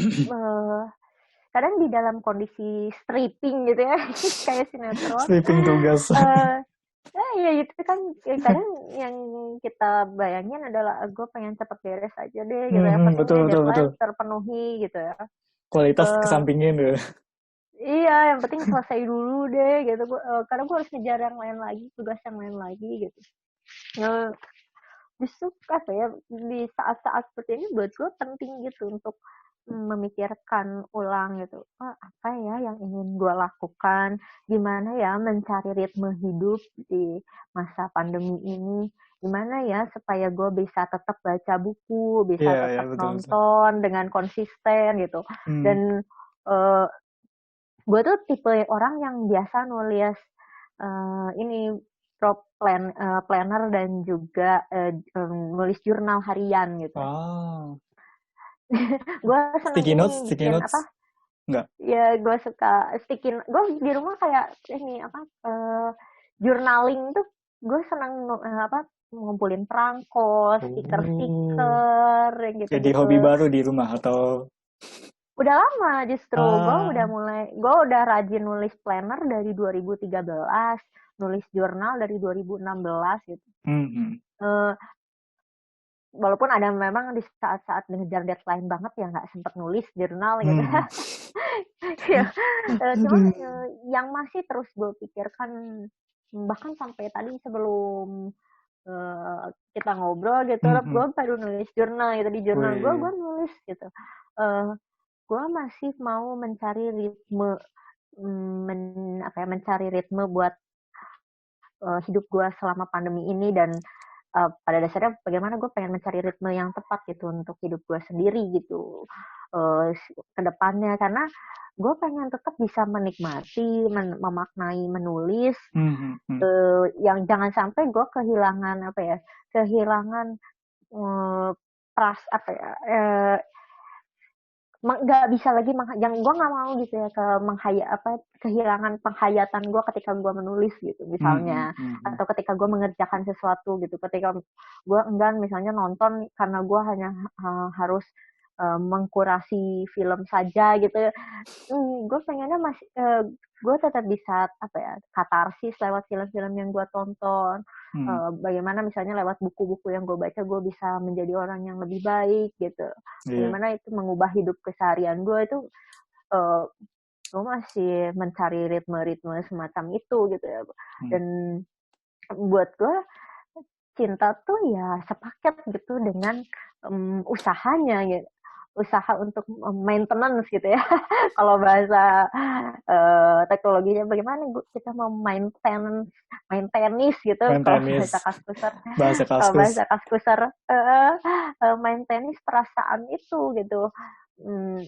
Speaker 2: kadang di dalam kondisi stripping gitu ya, kayak sinetron.
Speaker 1: Stripping tugas.
Speaker 2: Ya itu kan kadang yang kita bayangin adalah gue pengen cepet beres aja deh gitu ya, pentingnya deadline terpenuhi gitu ya.
Speaker 1: Kualitas kesampingin gitu.
Speaker 2: Iya, yang penting selesai dulu deh gitu. Karena gue harus ngejar yang lain lagi, tugas yang lain lagi gitu. Justru apa ya, di saat-saat seperti ini buat gue penting gitu untuk memikirkan ulang gitu. Apa ya yang ingin gue lakukan, gimana ya mencari ritme hidup di masa pandemi ini, gimana ya supaya gue bisa tetap baca buku, bisa tetap nonton dengan konsisten gitu. Dan gue tuh tipe orang yang biasa nulis ini planner dan juga nulis jurnal harian gitu. Gue seneng
Speaker 1: sticky notes?
Speaker 2: apa?
Speaker 1: Enggak.
Speaker 2: Ya gue suka gue di rumah kayak ini journaling tuh gue seneng ngumpulin perangko, stiker-stiker gitu.
Speaker 1: Jadi hobi baru di rumah atau?
Speaker 2: Udah lama justru.
Speaker 1: Ah,
Speaker 2: Gue udah rajin nulis planner dari 2013, nulis jurnal dari 2016 gitu.
Speaker 1: hmm,
Speaker 2: Eh, Walaupun ada memang di saat-saat ngejar deadline banget ya nggak sempet nulis jurnal gitu.
Speaker 1: hmm.
Speaker 2: Ya, cuman
Speaker 1: Aduh.
Speaker 2: yang masih terus gue pikirkan bahkan sampai tadi sebelum kita ngobrol gitu,
Speaker 1: Hmm.
Speaker 2: gue baru nulis jurnal gitu di jurnal gue
Speaker 1: Wih.
Speaker 2: nulis gitu. Uh, gue masih mau mencari ritme, mencari ritme buat hidup gue selama pandemi ini dan pada dasarnya bagaimana gue pengen mencari ritme yang tepat gitu untuk hidup gue sendiri gitu ke depannya karena gue pengen tetap bisa menikmati, memaknai, menulis
Speaker 1: Hmm.
Speaker 2: yang jangan sampai gue kehilangan kehilangan apa ya nggak bisa lagi yang gue nggak mau gitu ya kehilangan penghayatan gue ketika gue menulis gitu misalnya
Speaker 1: Hmm.
Speaker 2: atau ketika gue mengerjakan sesuatu gitu ketika gue enggan misalnya nonton karena gue hanya harus mengkurasi film saja gitu. Gue pengennya masih gue tetap bisa katarsis lewat film-film yang gue tonton.
Speaker 1: Hmm.
Speaker 2: Bagaimana misalnya lewat buku-buku yang gue baca gue bisa menjadi orang yang lebih baik gitu.
Speaker 1: Iya.
Speaker 2: Bagaimana itu mengubah hidup keseharian gue itu uh, gue masih mencari ritme-ritme semacam itu gitu ya.
Speaker 1: Hmm.
Speaker 2: Dan buat gue cinta tuh ya sepaket gitu dengan usahanya gitu, usaha untuk maintenance gitu ya. Kalau bahasa teknologinya bagaimana kita mau main tenis gitu
Speaker 1: Main
Speaker 2: kalau
Speaker 1: tenis,
Speaker 2: bahasa kaskusar.
Speaker 1: bahasa
Speaker 2: Kalau
Speaker 1: kaskus.
Speaker 2: bahasa kaskusar main tenis perasaan itu gitu. Hmm,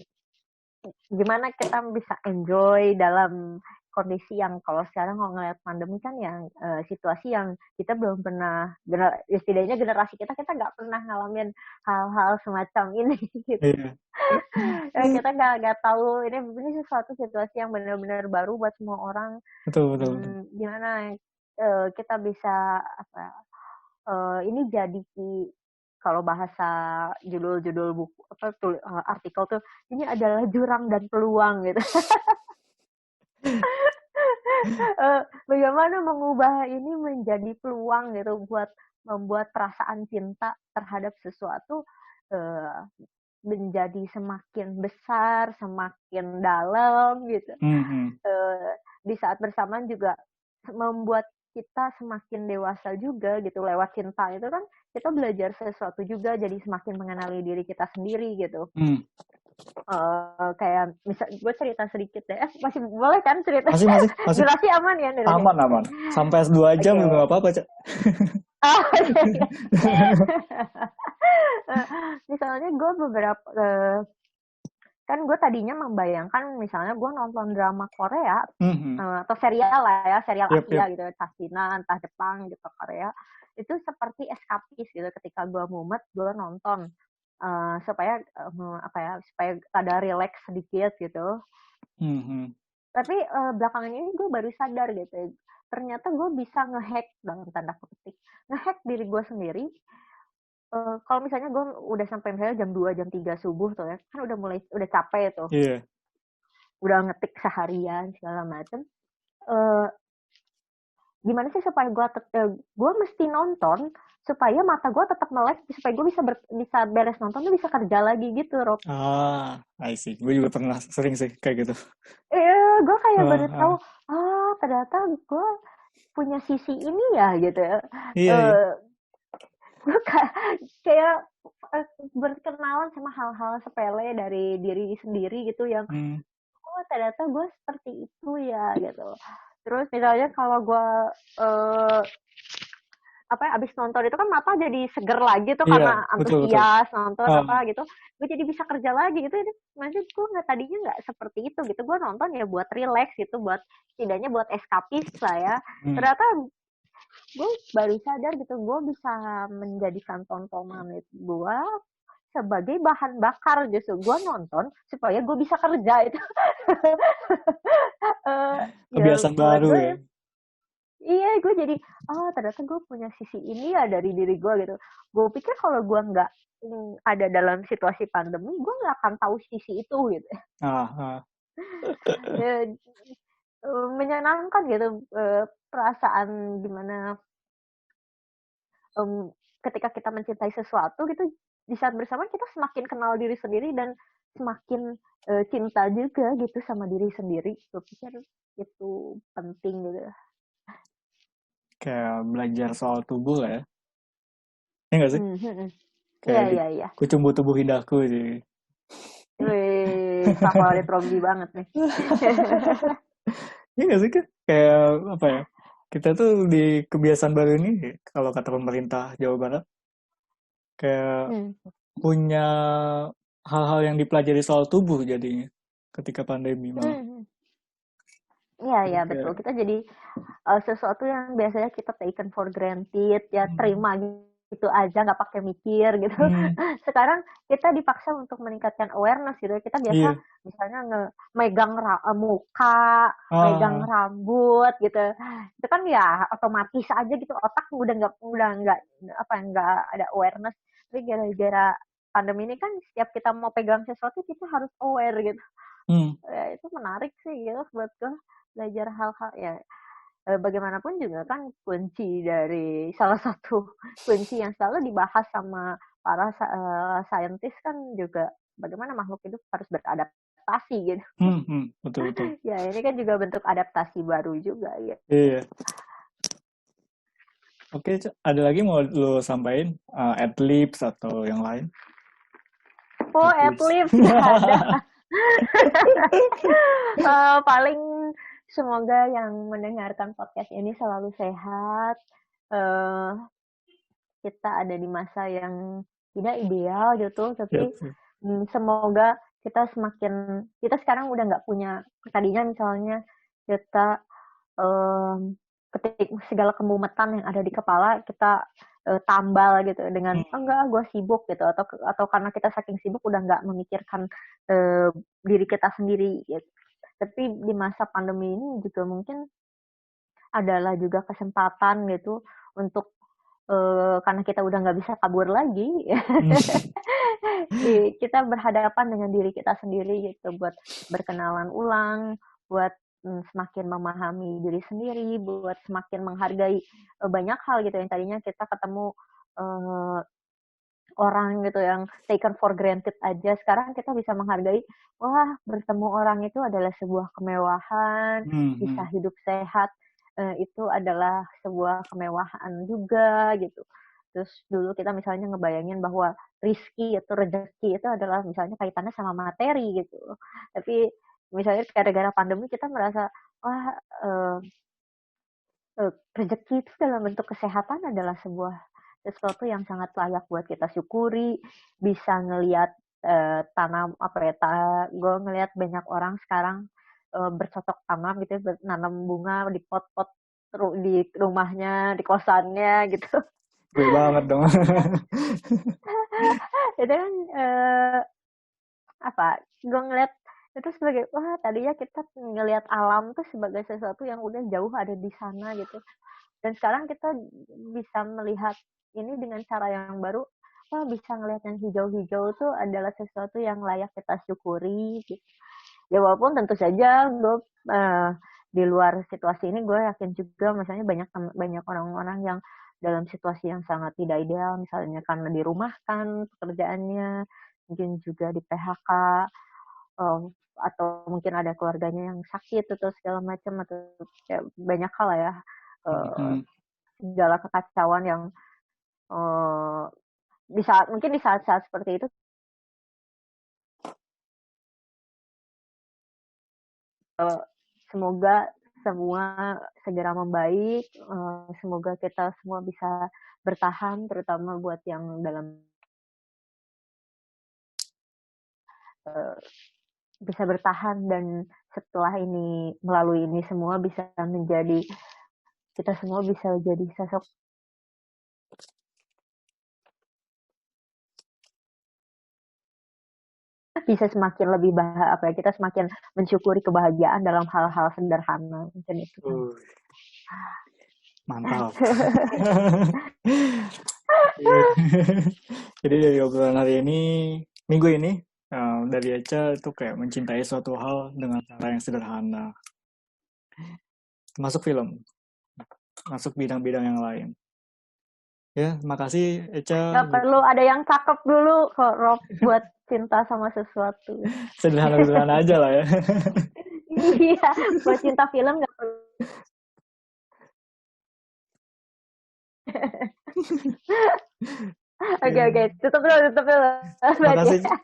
Speaker 2: Gimana kita bisa enjoy dalam kondisi yang kalau sekarang kalau ngeliat pandemi kan yang situasi yang kita belum pernah setidaknya generasi kita nggak pernah ngalamin hal-hal semacam ini gitu.
Speaker 1: Iya.
Speaker 2: Kita nggak tahu ini sesuatu situasi yang benar-benar baru buat semua orang.
Speaker 1: Betul, betul, betul.
Speaker 2: Gimana kita bisa ini jadi kalau bahasa judul-judul buku artikel tuh ini adalah jurang dan peluang gitu. Bagaimana mengubah ini menjadi peluang gitu buat membuat perasaan cinta terhadap sesuatu uh, menjadi semakin besar, semakin dalam gitu.
Speaker 1: Hmm.
Speaker 2: Di saat bersamaan juga membuat kita semakin dewasa juga gitu lewat cinta itu kan kita belajar sesuatu juga jadi semakin mengenali diri kita sendiri gitu.
Speaker 1: Hmm.
Speaker 2: Kayak misal gue cerita sedikit deh, masih boleh kan cerita?
Speaker 1: Masih, masih, masih.
Speaker 2: Durasi aman ya durasi?
Speaker 1: Aman, aman. Sampai 2 jam juga nggak
Speaker 2: Oke.
Speaker 1: apa-apa, Cak.
Speaker 2: Oh, iya. Misalnya gue beberapa kan gue tadinya membayangkan misalnya gue nonton drama Korea
Speaker 1: Hmm.
Speaker 2: atau serial lah ya, serial
Speaker 1: Yep,
Speaker 2: Asia
Speaker 1: yep.
Speaker 2: gitu, entah Cina, entah Jepang gitu, Korea itu seperti eskapis gitu ketika gue mumet gue nonton supaya supaya ada relax sedikit gitu.
Speaker 1: Hmm.
Speaker 2: Tapi belakangan ini gue baru sadar gitu ternyata gue bisa ngehack dalam tanda petik ngehack diri gue sendiri. Kalau misalnya gue udah sampai misalnya jam 2 jam 3 subuh tuh ya kan udah capek tuh
Speaker 1: Iya.
Speaker 2: udah ngetik seharian segala macem. uh, Gimana sih supaya gue mesti nonton supaya mata gue tetap melek supaya gue bisa beres nonton tuh bisa kerja lagi gitu Rob.
Speaker 1: I see. Gue juga pernah sering sih kayak gitu.
Speaker 2: Gue kayak baru tahu
Speaker 1: Ah.
Speaker 2: ternyata gue punya sisi ini ya gitu.
Speaker 1: Iya, iya.
Speaker 2: uh, gue kayak berkenalan sama hal-hal sepele dari diri sendiri gitu yang
Speaker 1: Hmm.
Speaker 2: ternyata gue seperti itu ya gitu. Terus misalnya kalau gue abis nonton itu kan mata jadi seger lagi tuh
Speaker 1: Iya,
Speaker 2: karena
Speaker 1: betul, betul.
Speaker 2: antusias nonton
Speaker 1: Ah.
Speaker 2: apa gitu gue jadi bisa kerja lagi gitu. Maksudnya gue tadinya nggak seperti itu gitu, gue nonton ya buat relax gitu, buat setidaknya buat eskapis lah ya. Ternyata gue baru sadar gitu gue bisa menjadikan tontonan itu gue sebagai bahan bakar justru gue nonton supaya gue bisa kerja itu.
Speaker 1: Kebiasaan
Speaker 2: Buat
Speaker 1: baru
Speaker 2: gue
Speaker 1: ya.
Speaker 2: iya gue jadi ternyata gue punya sisi ini ya dari diri gue gitu. Gue pikir kalau gue nggak ada dalam situasi pandemi gue nggak akan tahu sisi itu gitu.
Speaker 1: Ah,
Speaker 2: Ya, menyenangkan gitu, perasaan gimana ketika kita mencintai sesuatu gitu, di saat bersama kita semakin kenal diri sendiri dan semakin cinta juga gitu sama diri sendiri. Gue pikir itu penting gitu.
Speaker 1: kayak belajar soal tubuh lah ya. Ini nggak sih?
Speaker 2: Hmm, hmm, hmm. Iya
Speaker 1: Kayak di
Speaker 2: iya iya.
Speaker 1: kucumbu tubuh indahku sih.
Speaker 2: Wih, favorit Robby banget nih.
Speaker 1: Ini nggak sih kan? Kayak apa ya? Kita tuh di kebiasaan baru ini, kalau kata pemerintah Jawa Barat, kayak
Speaker 2: Hmm.
Speaker 1: punya hal-hal yang dipelajari soal tubuh jadinya ketika pandemi malah.
Speaker 2: Hmm. Iya
Speaker 1: Jadi
Speaker 2: iya betul.
Speaker 1: kayak,
Speaker 2: Kita jadi sesuatu yang biasanya kita taken for granted ya
Speaker 1: hmm,
Speaker 2: terima gitu aja nggak pakai mikir gitu.
Speaker 1: hmm,
Speaker 2: Sekarang kita dipaksa untuk meningkatkan awareness gitu. Kita biasa
Speaker 1: iya,
Speaker 2: misalnya megang muka, megang
Speaker 1: ah,
Speaker 2: rambut gitu. Itu kan ya otomatis aja gitu otak udah nggak apa nggak ada awareness. Tapi gara-gara pandemi ini kan setiap kita mau pegang sesuatu kita harus aware gitu.
Speaker 1: hmm,
Speaker 2: Ya, itu menarik sih gitu buat gue belajar hal-hal ya bagaimanapun juga kan kunci dari salah satu kunci yang selalu dibahas sama para saintis kan juga bagaimana makhluk hidup harus beradaptasi gitu.
Speaker 1: betul betul.
Speaker 2: Ya ini kan juga bentuk adaptasi baru juga ya.
Speaker 1: Iya. Oke, ada lagi mau lo sampaikan adlibs atau yang lain?
Speaker 2: Oh,
Speaker 1: Adlibs.
Speaker 2: adlibs gak ada. Paling semoga yang mendengarkan podcast ini selalu sehat. Uh, kita ada di masa yang tidak ideal gitu,
Speaker 1: Yap,
Speaker 2: tapi
Speaker 1: yap.
Speaker 2: semoga kita sekarang udah nggak punya tadinya misalnya kita ketik segala kemumetan yang ada di kepala kita tambal gitu dengan
Speaker 1: Hmm,
Speaker 2: oh, enggak gue sibuk gitu atau karena kita saking sibuk udah nggak memikirkan uh, diri kita sendiri gitu. Tapi di masa pandemi ini juga mungkin adalah juga kesempatan gitu untuk karena kita udah nggak bisa kabur lagi,
Speaker 1: hmm,
Speaker 2: kita berhadapan dengan diri kita sendiri gitu, buat berkenalan ulang, buat semakin memahami diri sendiri, buat semakin menghargai banyak hal gitu yang tadinya kita ketemu uh, orang gitu yang taken for granted aja. Sekarang kita bisa menghargai, wah bertemu orang itu adalah sebuah kemewahan,
Speaker 1: hmm,
Speaker 2: bisa
Speaker 1: hmm.
Speaker 2: hidup sehat itu adalah sebuah kemewahan juga gitu. Terus dulu kita misalnya ngebayangin bahwa rizki atau rezeki itu adalah misalnya kaitannya sama materi gitu. Tapi misalnya gara-gara pandemi kita merasa wah uh, rezeki itu dalam bentuk kesehatan adalah sebuah sesuatu yang sangat layak buat kita syukuri. Bisa ngelihat tanam apa ya, gue ngelihat banyak orang sekarang bercocok tanam gitu, nanam bunga di pot-pot di rumahnya, di kosannya gitu.
Speaker 1: Gue banget dong.
Speaker 2: Itu kan apa? Gue ngeliat itu sebagai wah tadinya kita ngelihat alam tuh sebagai sesuatu yang udah jauh ada di sana gitu. Dan sekarang kita bisa melihat ini dengan cara yang baru. Wah bisa ngelihat yang hijau-hijau itu adalah sesuatu yang layak kita syukuri. Gitu. Ya walaupun tentu saja gue di luar situasi ini gue yakin juga misalnya banyak orang-orang yang dalam situasi yang sangat tidak ideal misalnya karena dirumahkan pekerjaannya mungkin juga di PHK atau mungkin ada keluarganya yang sakit atau segala macam atau ya, banyak hal lah ya uh,
Speaker 1: Hmm,
Speaker 2: segala kekacauan yang uh, di saat-saat seperti itu semoga semua segera membaik, semoga kita semua bisa bertahan, terutama buat yang dalam uh, bisa bertahan dan setelah ini melalui ini semua bisa menjadi kita semua bisa jadi sosok bisa semakin lebih apa ya kita semakin mensyukuri kebahagiaan dalam hal-hal sederhana macam itu kan.
Speaker 1: hmm. Mantap. Jadi dari obrolan hari ini, minggu ini, dari Eca itu kayak mencintai suatu hal dengan cara yang sederhana. Masuk film, masuk bidang-bidang yang lain. Ya, makasih Eca.
Speaker 2: Nggak perlu ada yang cakep dulu kok, Rob, buat cinta sama sesuatu.
Speaker 1: Sederhana-sederhana aja lah ya.
Speaker 2: Iya, buat cinta film nggak perlu. Oke,
Speaker 1: Ya,
Speaker 2: oke, tutup dulu, tutup dulu. Berarti
Speaker 1: makasih.
Speaker 2: ya.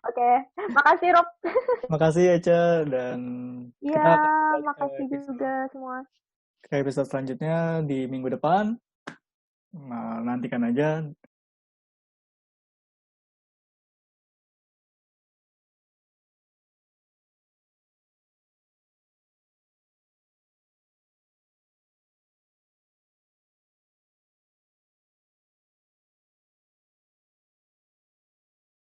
Speaker 2: Oke, makasih Rob.
Speaker 1: Makasih Eca dan
Speaker 2: Iya,
Speaker 1: kita akan kembali
Speaker 2: makasih juga semua.
Speaker 1: ke episode selanjutnya di minggu depan. Nah, nantikan aja